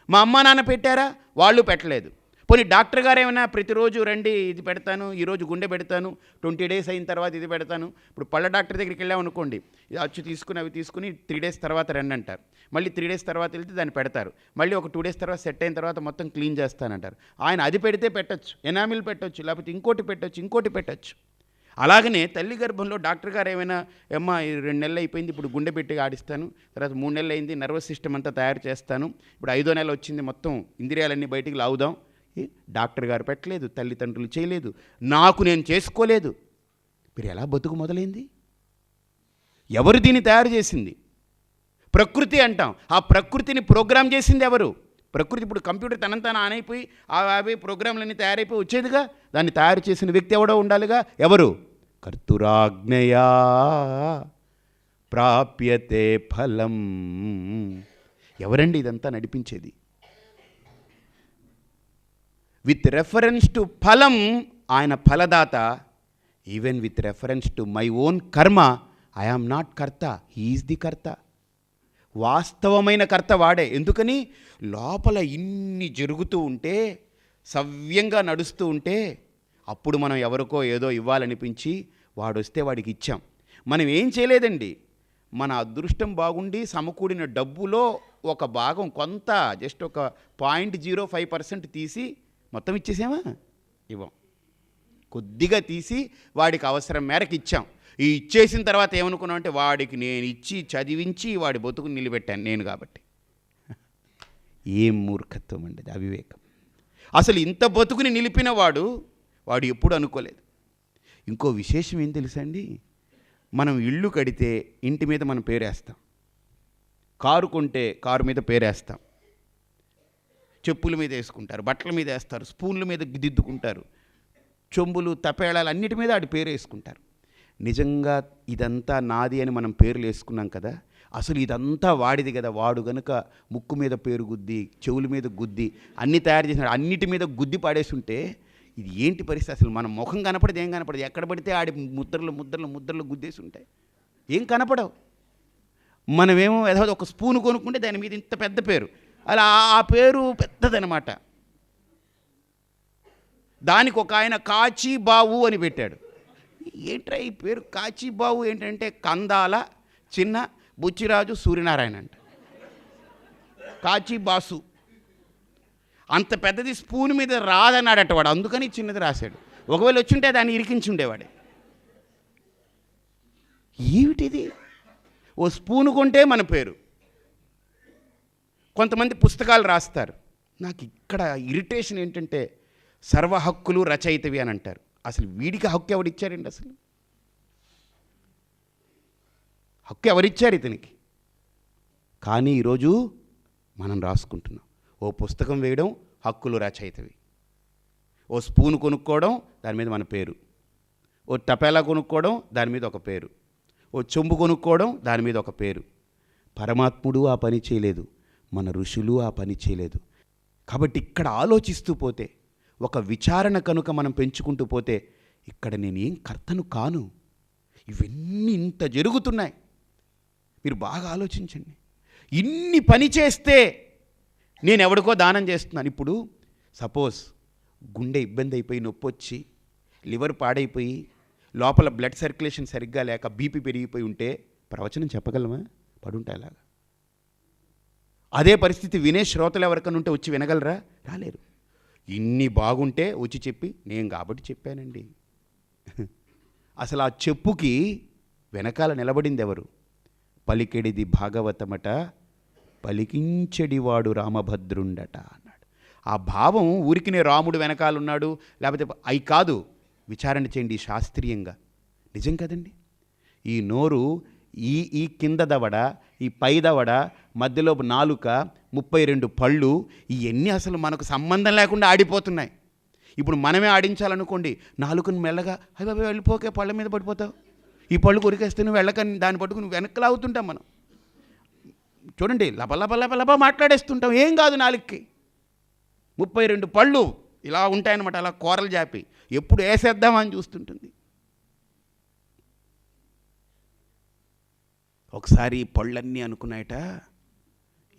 S1: మా అమ్మా నాన్న పెట్టారా? వాళ్ళు పెట్టలేదు. పోనీ డాక్టర్ గారు ఏమైనా ప్రతిరోజు రండి, ఇది పెడతాను, ఈరోజు గుండె పెడతాను, 20 days అయిన తర్వాత ఇది పెడతాను. ఇప్పుడు పళ్ళ డాక్టర్ దగ్గరికి వెళ్ళామనుకోండి, ఇది అచ్చు తీసుకుని అవి తీసుకుని 3 days తర్వాత రండి అంటారు. మళ్ళీ 3 days తర్వాత వెళ్తే దాన్ని పెడతారు. మళ్ళీ ఒక 2 days తర్వాత సెట్ అయిన తర్వాత మొత్తం క్లీన్ చేస్తానంటారు. ఆయన అది పెడితే పెట్టచ్చు, ఎనామిల్ పెట్టచ్చు, లేకపోతే ఇంకోటి పెట్టచ్చు. అలాగనే తల్లి గర్భంలో డాక్టర్ గారు ఏమైనా అమ్మ 2 నెలలు అయిపోయింది, ఇప్పుడు గుండె పెట్టి ఆడిస్తాను, తర్వాత 3 నెలలు అయింది, నర్వస్ సిస్టమ్ అంతా తయారు చేస్తాను, ఇప్పుడు 5వ నెల వచ్చింది, మొత్తం ఇంద్రియాలన్నీ బయటికి లావుదాం. డాక్టర్ గారు పెట్టలేదు, తల్లిదండ్రులు చేయలేదు, నాకు నేను చేసుకోలేదు. మీరు ఎలా బతుకు మొదలైంది? ఎవరు దీన్ని తయారు చేసింది? ప్రకృతి అంటాం. ఆ ప్రకృతిని ప్రోగ్రామ్ చేసింది ఎవరు? ప్రకృతి. ఇప్పుడు కంప్యూటర్ తనంతాన ఆన్ అయిపోయి అవే ప్రోగ్రాంలన్నీ తయారైపోయి వచ్చేదిగా. దాన్ని తయారు చేసిన వ్యక్తి ఎవడో ఉండాలిగా. ఎవరు? కర్తురాజ్ఞయా ప్రాప్యతే ఫలం. ఎవరండి ఇదంతా నడిపించేది? విత్ రెఫరెన్స్ టు ఫలం ఆయన ఫలదాత. Even with reference to my own karma I am not karta, he is the karta. వాస్తవమైన కర్త వాడే. ఎందుకని? లోపల ఇన్ని జరుగుతూ ఉంటే, సవ్యంగా నడుస్తూ ఉంటే, అప్పుడు మనం ఎవరికో ఏదో ఇవ్వాలనిపించి వాడొస్తే వాడికి ఇచ్చాం. మనం ఏం చేయలేదండి. మన అదృష్టం బాగుండి సమకూడిన డబ్బులో ఒక భాగం, కొంత జస్ట్ ఒక 0.05% తీసి మొత్తం ఇచ్చేసామా? ఇవ్వం. కొద్దిగా తీసి వాడికి అవసరం మేరకు ఇచ్చాం. ఈ ఇచ్చేసిన తర్వాత ఏమనుకున్నాం అంటే, వాడికి నేను ఇచ్చి చదివించి వాడి బతుకుని నిలబెట్టాను నేను కాబట్టి. ఏం మూర్ఖత్వం అండి అది, అవివేకం. అసలు ఇంత బతుకుని నిలిపిన వాడు ఎప్పుడు అనుకోలేదు. ఇంకో విశేషం ఏం తెలుసా అండి? మనం ఇల్లు కడితే ఇంటి మీద మనం పేరేస్తాం, కారు కొంటే కారు మీద పేరేస్తాం, చెప్పుల మీద వేసుకుంటారు, బట్టల మీద వేస్తారు, స్పూన్ల మీద దిద్దుకుంటారు, చెంబులు తపేళాలు అన్నిటి మీద ఆడి పేరు వేసుకుంటారు. నిజంగా ఇదంతా నాది అని మనం పేర్లు వేసుకున్నాం కదా, అసలు ఇదంతా వాడిది కదా. వాడు గనుక ముక్కు మీద పేరు గుద్ది, చెవుల మీద గుద్ది, అన్నీ తయారు చేసినాడు, అన్నిటి మీద గుద్ది పాడేసి ఉంటే ఇది ఏంటి పరిస్థితి? అసలు మన ముఖం కనపడదు, ఏం కనపడదు. ఎక్కడ పడితే ఆడి ముద్రలు గుద్దేసి ఉంటాయి, ఏం కనపడవు. మనమేమో ఏదో ఒక స్పూన్ కొనుక్కుంటే దాని మీద ఇంత పెద్ద పేరు, అలా ఆ పేరు పెద్దదనమాట. దానికి ఒక ఆయన కాచిబావు అని పెట్టాడు. ఏంట్రా ఈ పేరు కాచిబావు ఏంటంటే, కందాల చిన్న బుచ్చిరాజు సూర్యనారాయణ అంట, కాచిబాసు. అంత పెద్దది స్పూన్ మీద రాదన్నాడట వాడు, అందుకని చిన్నది రాశాడు. ఒకవేళ వచ్చింటే దాన్ని ఇరికించి ఉండేవాడే. ఏమిటిది? ఓ స్పూను కొంటే మన పేరు. కొంతమంది పుస్తకాలు రాస్తారు. నాకు ఇక్కడ ఇరిటేషన్ ఏంటంటే, సర్వ హక్కులు రచయితవి అని అంటారు. అసలు వీడికి హక్కు ఎవరిచ్చారండి? అసలు హక్కు ఎవరిచ్చారు ఇతనికి? కానీ ఈరోజు మనం రాసుకుంటున్నాం. ఓ పుస్తకం వేయడం హక్కులు రచయితవి, ఓ స్పూన్ కొనుక్కోవడం దాని మీద మన పేరు, ఓ టపేలా కొనుక్కోవడం దాని మీద ఒక పేరు, ఓ చెంబు కొనుక్కోవడం దాని మీద ఒక పేరు. పరమాత్ముడు ఆ పని చేయలేదు, మన ఋషులు ఆ పని చేయలేదు. కాబట్టి ఇక్కడ ఆలోచిస్తూ పోతే, ఒక విచారణ కనుక మనం పెంచుకుంటూ పోతే, ఇక్కడ నేనేం కర్తను కాను, ఇవన్నీ ఇంత జరుగుతున్నాయి. మీరు బాగా ఆలోచించండి. ఇన్ని పని చేస్తే నేను ఎవడికో దానం చేస్తున్నాను. ఇప్పుడు సపోజ్ గుండె ఇబ్బంది అయిపోయి, నొప్పి వచ్చి, లివర్ పాడైపోయి, లోపల బ్లడ్ సర్క్యులేషన్ సరిగ్గా లేక బీపీ పెరిగిపోయి ఉంటే ప్రవచనం చెప్పగలమా? పడుంటే అలాగా. అదే పరిస్థితి వినే శ్రోతలు ఎవరికైనా ఉంటే వచ్చి వినగలరా? రాలేరు. ఇన్ని బాగుంటే వచ్చి చెప్పి, నేను కాబట్టి చెప్పానండి. అసలు ఆ చెప్పుకి వెనకాల నిలబడింది ఎవరు? పలికెడిది భాగవతమట, పలికించెడివాడు రామభద్రుండట అన్నాడు. ఆ భావం ఊరికినే రాముడు వెనకాలన్నాడు లేకపోతే అవి కాదు. విచారణ చేయండి శాస్త్రీయంగా. నిజం కదండి. ఈ నోరు, ఈ కింద దవడ, ఈ పై దవడ, మధ్యలో నాలుక, 32 పళ్ళు, ఇవన్నీ అసలు మనకు సంబంధం లేకుండా ఆడిపోతున్నాయి. ఇప్పుడు మనమే ఆడించాలనుకోండి, నాలుకను మెల్లగా అవి వెళ్ళిపోకే, పళ్ళ మీద పడిపోతావు, ఈ పళ్ళు కొరికేస్తే నువ్వు వెళ్ళకని దాన్ని పట్టుకుని వెనక్కి లాగుతుంటాం మనం. చూడండి, లబ మాట్లాడేస్తుంటాం. ఏం కాదు, నాలుగుకి 32 పళ్ళు ఇలా ఉంటాయన్నమాట, అలా కూరలు జాపి ఎప్పుడు వేసేద్దామని చూస్తుంటుంది. ఒకసారి పళ్ళన్నీ అనుకున్నాయట,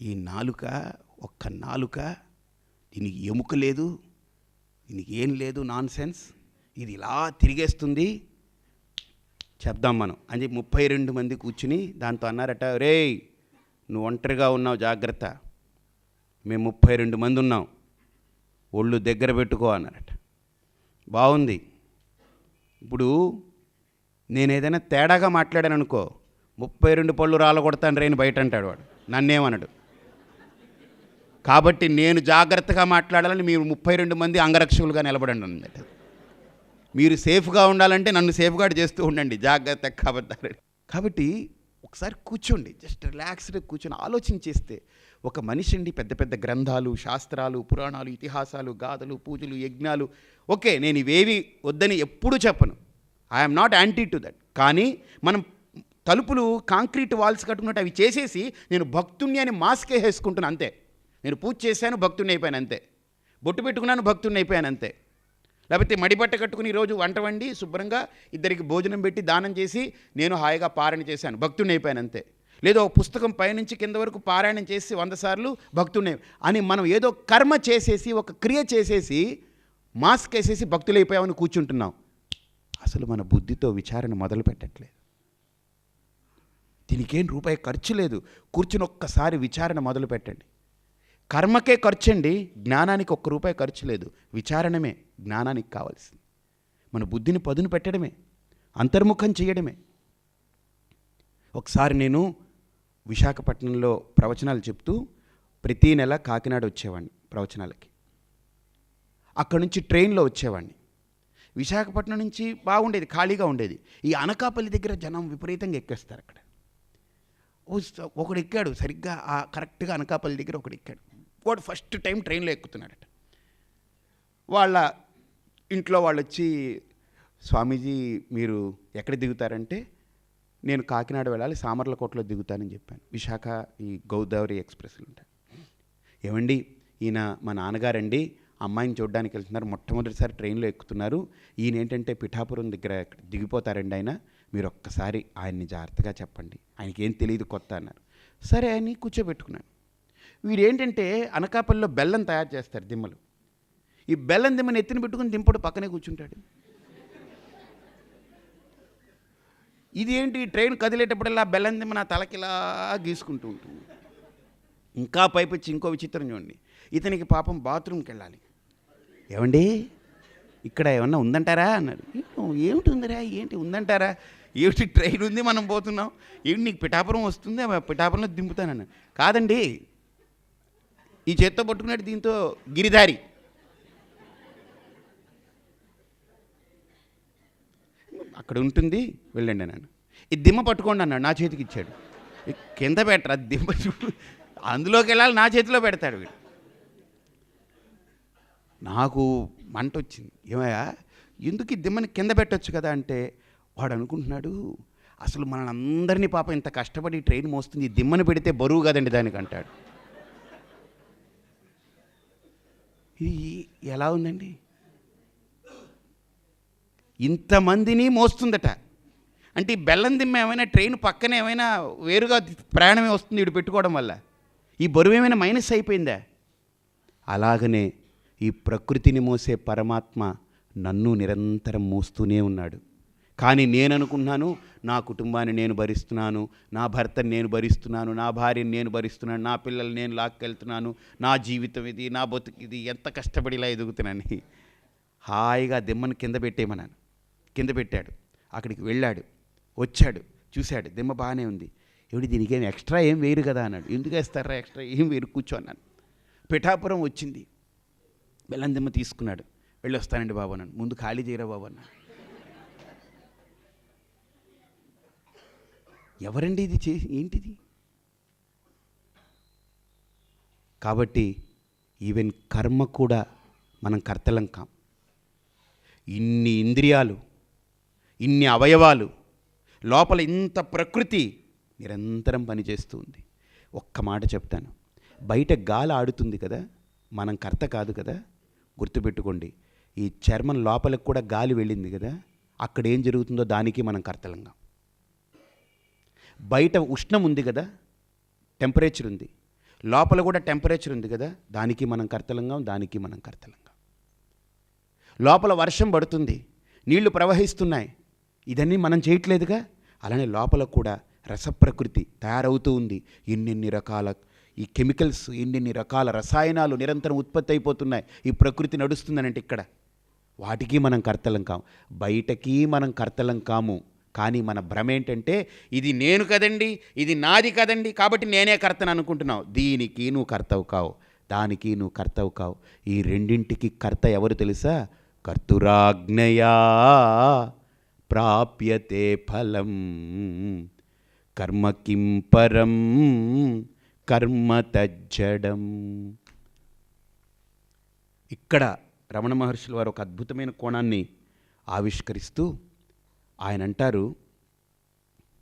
S1: ఈ నాలుక, ఒక్క నాలుక, దీనికి ఎముక లేదు, దీనికి ఏం లేదు, నాన్ సెన్స్, ఇది ఇలా తిరిగేస్తుంది, చెప్దాం మనం అని చెప్పి 32 మంది కూర్చుని దాంతో అన్నారట, రేయ్ నువ్వు ఒంటరిగా ఉన్నావు, జాగ్రత్త, మేము 32 మంది ఉన్నాం, ఒళ్ళు దగ్గర పెట్టుకో అన్నారట. బాగుంది. ఇప్పుడు నేను ఏదైనా తేడాగా మాట్లాడాను అనుకో, 32 పళ్ళు రాలగొడతాను రేని బయట అంటాడు వాడు, నన్నేమనడు. కాబట్టి నేను జాగ్రత్తగా మాట్లాడాలని మీరు 32 మంది అంగరక్షకులుగా నిలబడండి అన్నట్టు. మీరు సేఫ్గా ఉండాలంటే నన్ను సేఫ్గార్డ్ చేస్తూ ఉండండి, జాగ్రత్త కాబట్టి. కాబట్టి ఒకసారి కూర్చోండి, జస్ట్ రిలాక్స్డ్గా కూర్చొని ఆలోచించేస్తే ఒక మనిషి అండి పెద్ద పెద్ద గ్రంథాలు, శాస్త్రాలు, పురాణాలు, ఇతిహాసాలు, గాథలు, పూజలు, యజ్ఞాలు, ఓకే, నేను ఇవేవి వద్దని ఎప్పుడూ చెప్పను, I'm not anti to that. కానీ మనం తలుపులు కాంక్రీట్ వాల్స్ కట్టుకున్నట్టు అవి చేసేసి నేను భక్తుణ్ణి అని మాస్కే వేసుకుంటున్నాను అంతే. నేను పూజ చేశాను, భక్తుణ్ణి అయిపోయాను అంతే. బొట్టు పెట్టుకున్నాను, భక్తుణ్ణి అయిపోయాను అంతే. లేకపోతే మడిబట్ట కట్టుకుని ఈరోజు వంట వండి శుభ్రంగా ఇద్దరికి భోజనం పెట్టి దానం చేసి నేను హాయిగా పారాయణ చేశాను, భక్తుణ్ణి అయిపోయాను అంతే. లేదా ఒక పుస్తకం పైనుంచి కింద వరకు పారాయణం చేసి 100 సార్లు భక్తుణ్ణి అని మనం ఏదో కర్మ చేసేసి ఒక క్రియ చేసేసి మాస్క్ వేసేసి భక్తులైపోయామని కూర్చుంటున్నాం. అసలు మన బుద్ధితో విచారణ మొదలు పెట్టట్లేదు. దీనికేం రూపాయి ఖర్చు లేదు, కూర్చుని ఒక్కసారి విచారణ మొదలు పెట్టండి. కర్మకే ఖర్చు అండి, జ్ఞానానికి ₹1 ఖర్చు లేదు. విచారణమే జ్ఞానానికి కావాల్సింది. మన బుద్ధిని పదును పెట్టడమే, అంతర్ముఖం చేయడమే. ఒకసారి నేను విశాఖపట్నంలో ప్రవచనాలు చెప్తూ ప్రతీ నెల కాకినాడ వచ్చేవాడిని ప్రవచనాలకి. అక్కడి నుంచి ట్రైన్లో వచ్చేవాడిని. విశాఖపట్నం నుంచి బాగుండేది, ఖాళీగా ఉండేది. ఈ అనకాపల్లి దగ్గర జనం విపరీతంగా ఎక్కేస్తారు. అక్కడ ఒకడు ఎక్కాడు, సరిగ్గా కరెక్ట్గా అనకాపల్లి దగ్గర ఒకడు ఎక్కాడు. వాడు ఫస్ట్ టైం ట్రైన్లో ఎక్కుతున్నాడట. వాళ్ళ ఇంట్లో వాళ్ళు వచ్చి, స్వామీజీ మీరు ఎక్కడ దిగుతారంటే, నేను కాకినాడ వెళ్ళాలి, సామర్లకోటలో దిగుతానని చెప్పాను. విశాఖ ఈ గోదావరి ఎక్స్ప్రెస్లు ఉంటాయి. ఏమండి, ఈయన మా నాన్నగారండి, అమ్మాయిని చూడడానికి వెళ్తున్నారు, మొట్టమొదటిసారి ట్రైన్లో ఎక్కుతున్నారు, ఈయన ఏంటంటే పిఠాపురం దగ్గర దిగిపోతారండి ఆయన, మీరు ఒక్కసారి ఆయన్ని జాగ్రత్తగా చెప్పండి, ఆయనకి ఏం తెలియదు కొత్త అన్నారు. సరే అని కూర్చోబెట్టుకున్నాను. వీరు ఏంటంటే అనకాపల్లిలో బెల్లం తయారు చేస్తారు, దిమ్మలు. ఈ బెల్లం దిమ్మని ఎత్తిన పెట్టుకుని దింపడు పక్కనే కూర్చుంటాడు. ఇది ఏంటి, ట్రైన్ కదిలేటప్పుడల్లా బెల్లం దిమ్మ నా తలకిలా గీసుకుంటూ ఉంటుంది. ఇంకా పైపొచ్చి ఇంకో విచిత్రం చూడండి, ఇతనికి పాపం బాత్రూమ్కి వెళ్ళాలి. ఏమండి ఇక్కడ ఏమన్నా ఉందంటారా అన్నాడు. ఏమిటి ఉందరా, ఏంటి ఉందంటారా, ఏమిటి ట్రైన్ ఉంది మనం పోతున్నాం, ఏమిటి నీకు పిఠాపురం వస్తుంది, పిఠాపురంలో దింపుతానన్నాడు. కాదండి, ఈ చేత్తో పట్టుకున్నాడు, దీంతో గిరిధారి. అక్కడ ఉంటుంది, వెళ్ళండి అన్నాను. ఈ దిమ్మ పట్టుకోండి అన్నాడు, నా చేతికి ఇచ్చాడు. కింద పెట్టరా దిమ్మ, అందులోకి వెళ్ళాలి, నా చేతిలో పెడతాడు వీడు. నాకు మంట వచ్చింది. ఏమయ్యా, ఎందుకు ఈ దిమ్మని కింద పెట్టవచ్చు కదా అంటే, వాడు అనుకుంటున్నాడు అసలు మన అందరినీ పాపం ఇంత కష్టపడి ట్రైన్ మోస్తుంది, ఈ దిమ్మని పెడితే బరువు కదండి దానికి అంటాడు. ఇది ఎలా ఉందండి, ఇంతమందిని మోస్తుందట. అంటే ఈ బెల్లం దిమ్మ ఏమైనా ట్రైన్ పక్కన ఏమైనా వేరుగా ప్రయాణమే వస్తుంది వీడు పెట్టుకోవడం వల్ల, ఈ బరువు ఏమైనా మైనస్ అయిపోయిందా? అలాగనే ఈ ప్రకృతిని మోసే పరమాత్మ నన్ను నిరంతరం మోస్తూనే ఉన్నాడు. కానీ నేను అనుకున్నాను, నా కుటుంబాన్ని నేను భరిస్తున్నాను, నా భర్తని నేను భరిస్తున్నాను, నా భార్యని నేను భరిస్తున్నాను, నా పిల్లల్ని నేను లాక్కెళ్తున్నాను, నా జీవితం ఇది, నా బతుకు ఇది, ఎంత కష్టపడి ఇలా ఎదుగుతున్నాను. హాయిగా దిమ్మను కింద పెట్టేయమన్నాను. కింద పెట్టాడు. అక్కడికి వెళ్ళాడు, వచ్చాడు, చూశాడు, దిమ్మ బాగానే ఉంది. ఏమిటి దీనికేం ఎక్స్ట్రా ఏం వేయరు కదా అన్నాడు. ఎందుకు వేస్తారా ఎక్స్ట్రా, ఏం వేరు, కూర్చో అన్నాను. పిఠాపురం వచ్చింది, బెల్లం దిమ్మ తీసుకున్నాడు. వెళ్ళి వస్తానండి బాబు అన్నాను. ముందు ఖాళీ చేయరా బాబు అన్నాడు. ఎవరండి ఇది ఏంటిది? కాబట్టి ఈవెన్ కర్మ కూడా మనం కర్తలం కాం. ఇన్ని ఇంద్రియాలు, ఇన్ని అవయవాలు, లోపల ఇంత ప్రకృతి నిరంతరం పనిచేస్తూ ఉంది. ఒక్క మాట చెప్తాను, బయట గాలి ఆడుతుంది కదా, మనం కర్త కాదు కదా. గుర్తుపెట్టుకోండి, ఈ చర్మం లోపలికి కూడా గాలి వెళ్ళింది కదా, అక్కడ ఏం జరుగుతుందో దానికి మనం కర్తలంగా. బయట ఉష్ణం ఉంది కదా, టెంపరేచర్ ఉంది, లోపల కూడా టెంపరేచర్ ఉంది కదా, దానికి మనం కర్తలంగా, దానికి మనం కర్తలంగా. లోపల వర్షం పడుతుంది, నీళ్లు ప్రవహిస్తున్నాయి, ఇదన్నీ మనం చేయట్లేదుగా. అలానే లోపల కూడా రసప్రకృతి తయారవుతూ ఉంది. ఎన్నెన్ని రకాల ఈ కెమికల్స్, ఎన్నెన్ని రకాల రసాయనాలు నిరంతరం ఉత్పత్తి అయిపోతున్నాయి. ఈ ప్రకృతి నడుస్తుందనంటే ఇక్కడ వాటికి మనం కర్తలం కాము, బయటకి మనం కర్తలం కాము. కానీ మన భ్రమ ఏంటంటే ఇది నేను కదండి, ఇది నాది కదండి, కాబట్టి నేనే కర్తను అనుకుంటున్నావు. దీనికి నువ్వు కర్తవు కావు, దానికి నువ్వు కర్తవు కావు. ఈ రెండింటికి కర్త ఎవరు తెలుసా? కర్తురాజ్ఞయా ప్రాప్యతే ఫలం కర్మ కిం పరం కర్మ తజ్జడం. ఇక్కడ రమణ మహర్షుల వారు ఒక అద్భుతమైన కోణాన్ని ఆవిష్కరిస్తూ ఆయన అంటారు,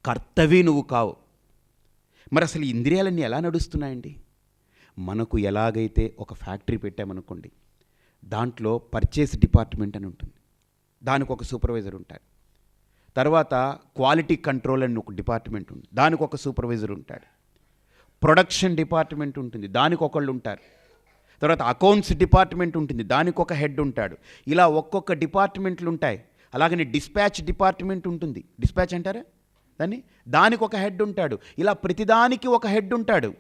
S1: కర్తవి నువ్వు కావు. మరి అసలు ఇంద్రియాలన్నీ ఎలా నడుస్తున్నాయండి? మనకు ఎలాగైతే ఒక ఫ్యాక్టరీ పెట్టామనుకోండి, దాంట్లో పర్చేస్ డిపార్ట్మెంట్ అని ఉంటుంది, దానికి ఒక సూపర్వైజర్ ఉంటాడు. తర్వాత క్వాలిటీ కంట్రోల్ అని ఒక డిపార్ట్మెంట్ ఉంది, దానికి ఒక సూపర్వైజర్ ఉంటాడు. ప్రొడక్షన్ డిపార్ట్మెంట్ ఉంటుంది, దానికి ఒకళ్ళు ఉంటారు. తర్వాత అకౌంట్స్ డిపార్ట్మెంట్ ఉంటుంది, దానికి ఒక హెడ్ ఉంటాడు. ఇలా ఒక్కొక్క డిపార్ట్మెంట్లు ఉంటాయి. అలాగనే డిస్పాచ్ డిపార్ట్మెంట్ ఉంటుంది, డిస్పాచ్ అంటారా దానికి ఒక హెడ్ ఉంటాడు. ఇలా ప్రతిదానికి ఒక హెడ్ ఉంటాడు.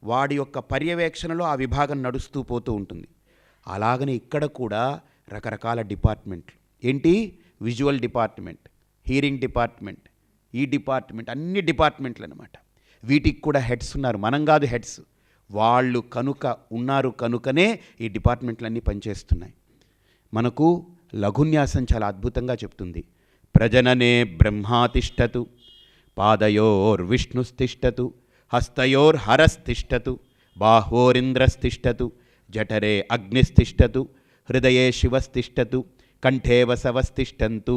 S1: వాడి యొక్క పర్యవేక్షణలో ఆ విభాగం నడుస్తూ పోతూ ఉంటుంది. అలాగనే ఇక్కడ కూడా రకరకాల డిపార్ట్మెంట్లు. ఏంటి? విజువల్ డిపార్ట్మెంట్, హీరింగ్ డిపార్ట్మెంట్, ఈ డిపార్ట్మెంట్, అన్ని డిపార్ట్మెంట్లు అన్నమాట. వీటికి కూడా హెడ్స్ ఉన్నారు, మనం కాదు హెడ్స్. వాళ్ళు ఉన్నారు కనుకనే ఈ డిపార్ట్మెంట్లన్నీ పనిచేస్తున్నాయి. మనకు లఘున్యాసం చాలా అద్భుతంగా చెప్తుంది. ప్రజననే బ్రహ్మాతిష్టతు, పాదయోర్విష్ణుస్తిష్టతు, హస్తయోర్హరస్తిష్టతు, బాహోరింద్రస్తిష్టతు, జఠరే అగ్నిస్తిష్టతు, హృదయే శివస్తిష్టతు, కంఠే వసవస్తిష్టంతు,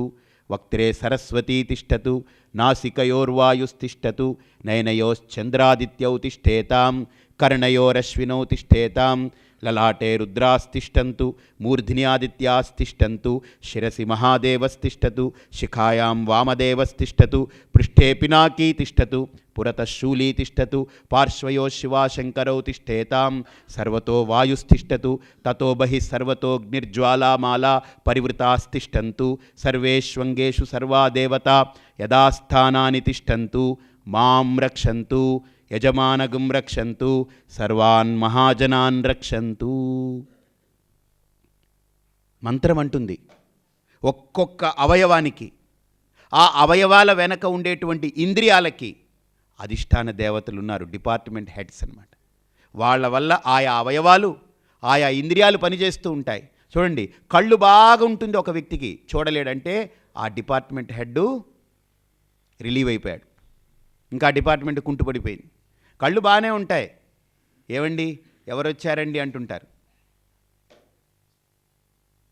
S1: వక్త్రే సరస్వతీ తిష్టతు, నాసికయోర్వాయుస్తిష్టతు, నయనయోశ్చంద్రాదిత్యౌ తిష్టేతాం, కర్ణయోరశ్వినౌ తిష్టేతాం, లలాటే రుద్రాస్తిష్టంతు, మూర్ధిని ఆదిత్యాస్తిష్టంతు, శిరసి మహాదేవస్తిష్టతు, శిఖాయాం వామదేవస్తిష్టతు, పృష్ఠే పినాకీ తిష్టతు, పురతః శూలీ తిష్టతు, పార్శ్వయో శివాశంకరౌ తిష్టేతాం, సర్వతో వాయుస్తిష్టతు, తతో బహిః సర్వతోऽగ్నిర్జ్వాలామాలా పరివృతాస్తిష్టంతు, సర్వేష్వంగేషు సర్వా దేవతా యథాస్థానాని తిష్టంతు, మాం రక్షంతు, యజమానగం రక్షంతు, సర్వాన్ మహాజనాన్ రక్షంతు. మంత్రం అంటుంది ఒక్కొక్క అవయవానికి, ఆ అవయవాల వెనక ఉండేటువంటి ఇంద్రియాలకి అధిష్టాన దేవతలు ఉన్నారు, డిపార్ట్మెంట్ హెడ్స్ అన్నమాట. వాళ్ళ వల్ల ఆయా అవయవాలు, ఆయా ఇంద్రియాలు పనిచేస్తూ ఉంటాయి. చూడండి, కళ్ళు బాగా ఉంటుంది ఒక వ్యక్తికి, చూడలేడంటే ఆ డిపార్ట్మెంట్ హెడ్ రిలీవ్ అయిపోయాడు, ఇంకా డిపార్ట్మెంట్ కుంటుపడిపోయింది. కళ్ళు బాగానే ఉంటాయి, ఏవండి ఎవరు వచ్చారండి అంటుంటారు,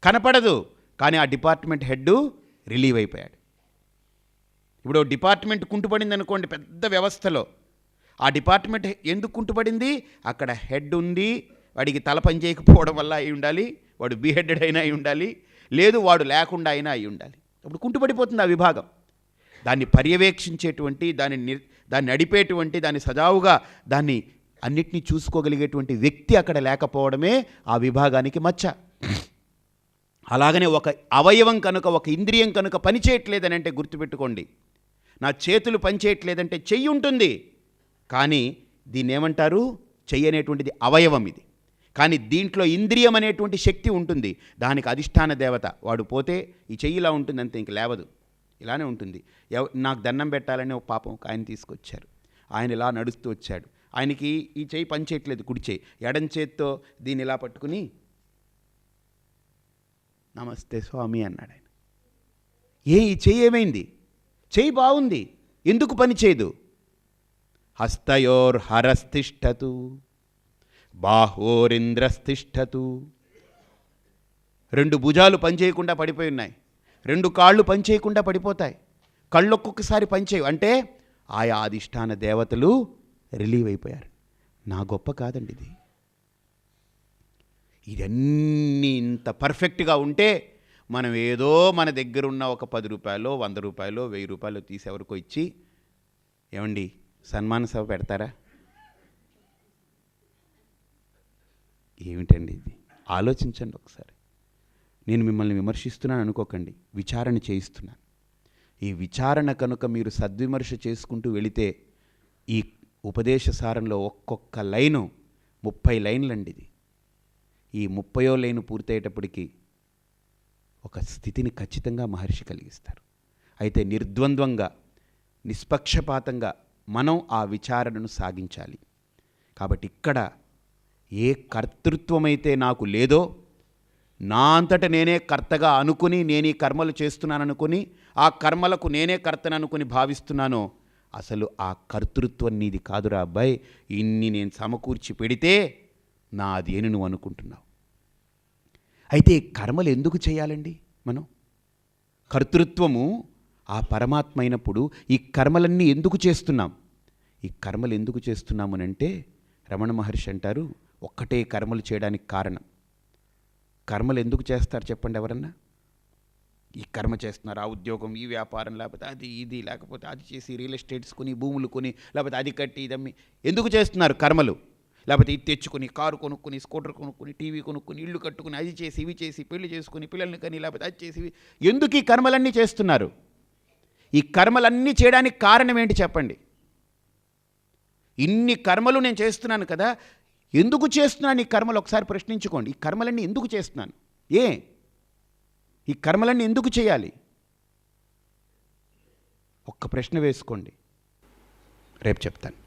S1: కనపడదు, కానీ ఆ డిపార్ట్మెంట్ హెడ్ రిలీవ్ అయిపోయాడు. ఇప్పుడు డిపార్ట్మెంట్ కుంటుపడింది అనుకోండి పెద్ద వ్యవస్థలో, ఆ డిపార్ట్మెంట్ ఎందుకు కుంటుపడింది? అక్కడ హెడ్ ఉంది, వాడికి తల పని చేయకపోవడం వల్ల అయి ఉండాలి, వాడు బీహెడెడ్ అయినా అయి ఉండాలి, లేదు వాడు లేకుండా అయినా అయి ఉండాలి. అప్పుడు కుంటుపడిపోతుంది ఆ విభాగం. దాన్ని పర్యవేక్షించేటువంటి, దాన్ని నడిపేటువంటి, దాన్ని సజావుగా దాన్ని అన్నిటినీ చూసుకోగలిగేటువంటి వ్యక్తి అక్కడ లేకపోవడమే ఆ విభాగానికి మచ్చ. అలాగనే ఒక అవయవం కనుక, ఒక ఇంద్రియం కనుక పనిచేయట్లేదని అంటే గుర్తుపెట్టుకోండి, నా చేతులు పనిచేయట్లేదంటే చెయ్యి ఉంటుంది, కానీ దీన్ని ఏమంటారు? చెయ్యి అనేటువంటిది అవయవం ఇది, కానీ దీంట్లో ఇంద్రియం అనేటువంటి శక్తి ఉంటుంది, దానికి అధిష్టాన దేవత. వాడు పోతే ఈ చెయ్యి ఇలా ఉంటుంది అంతే, ఇంక లేవదు, ఇలానే ఉంటుంది. నాకు దండం పెట్టాలని ఒక పాపం ఆయన తీసుకొచ్చారు, ఆయన ఇలా నడుస్తూ వచ్చాడు, ఆయనకి ఈ చెయ్యి పనిచేయట్లేదు, కుడి చెయ్యి, ఎడం చేత్తో దీన్ని ఇలా పట్టుకుని నమస్తే స్వామి అన్నాడు ఆయన. ఈ చెయ్యి ఏమైంది? చెయ్యి బాగుంది, ఎందుకు పని చేయదు? హస్తయోర్హరస్తిష్టతు, బాహోరింద్రస్తిష్టతు. రెండు భుజాలు పనిచేయకుండా పడిపోయి ఉన్నాయి, రెండు కాళ్ళు పనిచేయకుండా పడిపోతాయి, కళ్ళు ఒక్కొక్కసారి పనిచేయవు, అంటే ఆయా అధిష్టాన దేవతలు రిలీవ్ అయిపోయారు. నా గొప్ప కాదండి ఇది. ఇదన్నీ ఇంత పర్ఫెక్ట్గా ఉంటే మనం ఏదో మన దగ్గర ఉన్న ఒక 10 రూపాయలు, 100 రూపాయలు, 1000 రూపాయలు తీసి ఎవరికో ఇచ్చి, ఏమండి సన్మాన సభ పెడతారా? ఏమిటండి ఇది? ఆలోచించండి ఒకసారి. నేను మిమ్మల్ని విమర్శిస్తున్నాను అనుకోకండి, విచారణ చేయిస్తున్నాను. ఈ విచారణ కనుక మీరు సద్విమర్శ చేసుకుంటూ వెళితే ఈ ఉపదేశ సారంలో ఒక్కొక్క లైను 30 లైన్లండి ఇది. ఈ 30వ లైను పూర్తయ్యేటప్పటికి ఒక స్థితిని ఖచ్చితంగా మహర్షి కలిగిస్తారు. అయితే నిర్ద్వంద్వంగా, నిష్పక్షపాతంగా మనం ఆ విచారణను సాగించాలి. కాబట్టి ఇక్కడ ఏ కర్తృత్వమైతే నాకు లేదో, నా అంతట నేనే కర్తగా అనుకుని నేను ఈ కర్మలు చేస్తున్నాననుకుని ఆ కర్మలకు నేనే కర్తననుకుని భావిస్తున్నానో, అసలు ఆ కర్తృత్వం నీది కాదురా అబ్బాయి, ఇన్ని నేను సమకూర్చి పెడితే నాది అని నువ్వు అనుకుంటున్నావు. అయితే కర్మలు ఎందుకు చేయాలండి మనం? కర్తృత్వము ఆ పరమాత్మ అయినప్పుడు ఈ కర్మలన్నీ ఎందుకు చేస్తున్నాం? ఈ కర్మలు ఎందుకు చేస్తున్నామనంటే రమణ మహర్షి అంటారు, ఒక్కటే కర్మలు చేయడానికి కారణం. కర్మలు ఎందుకు చేస్తారు చెప్పండి ఎవరన్నా? ఈ కర్మ చేస్తున్నారు, ఆ ఉద్యోగం, ఈ వ్యాపారం, లేకపోతే అది ఇది, లేకపోతే అది చేసి రియల్ ఎస్టేట్స్ కొని, భూములు కొని, లేకపోతే అది కట్టి ఇదమ్మి ఎందుకు చేస్తున్నారు కర్మలు? లేకపోతే ఇది తెచ్చుకొని, కారు కొనుక్కొని, స్కూటర్ కొనుక్కొని, టీవీ కొనుక్కొని, ఇల్లు కట్టుకుని, అది చేసి ఇవి చేసి, పెళ్లి చేసుకుని, పిల్లల్ని కానీ, లేకపోతే అది చేసి ఎందుకు ఈ కర్మలన్నీ చేస్తున్నారు? ఈ కర్మలన్నీ చేయడానికి కారణం ఏంటి చెప్పండి? ఇన్ని కర్మలు నేను చేస్తున్నాను కదా, ఎందుకు చేస్తున్నాను ఈ కర్మలు? ఒకసారి ప్రశ్నించుకోండి. ఈ కర్మలన్నీ ఎందుకు చేస్తున్నాను? ఈ కర్మలన్నీ ఎందుకు చేయాలి? ఒక్క ప్రశ్న వేసుకోండి, రేపు చెప్తాను.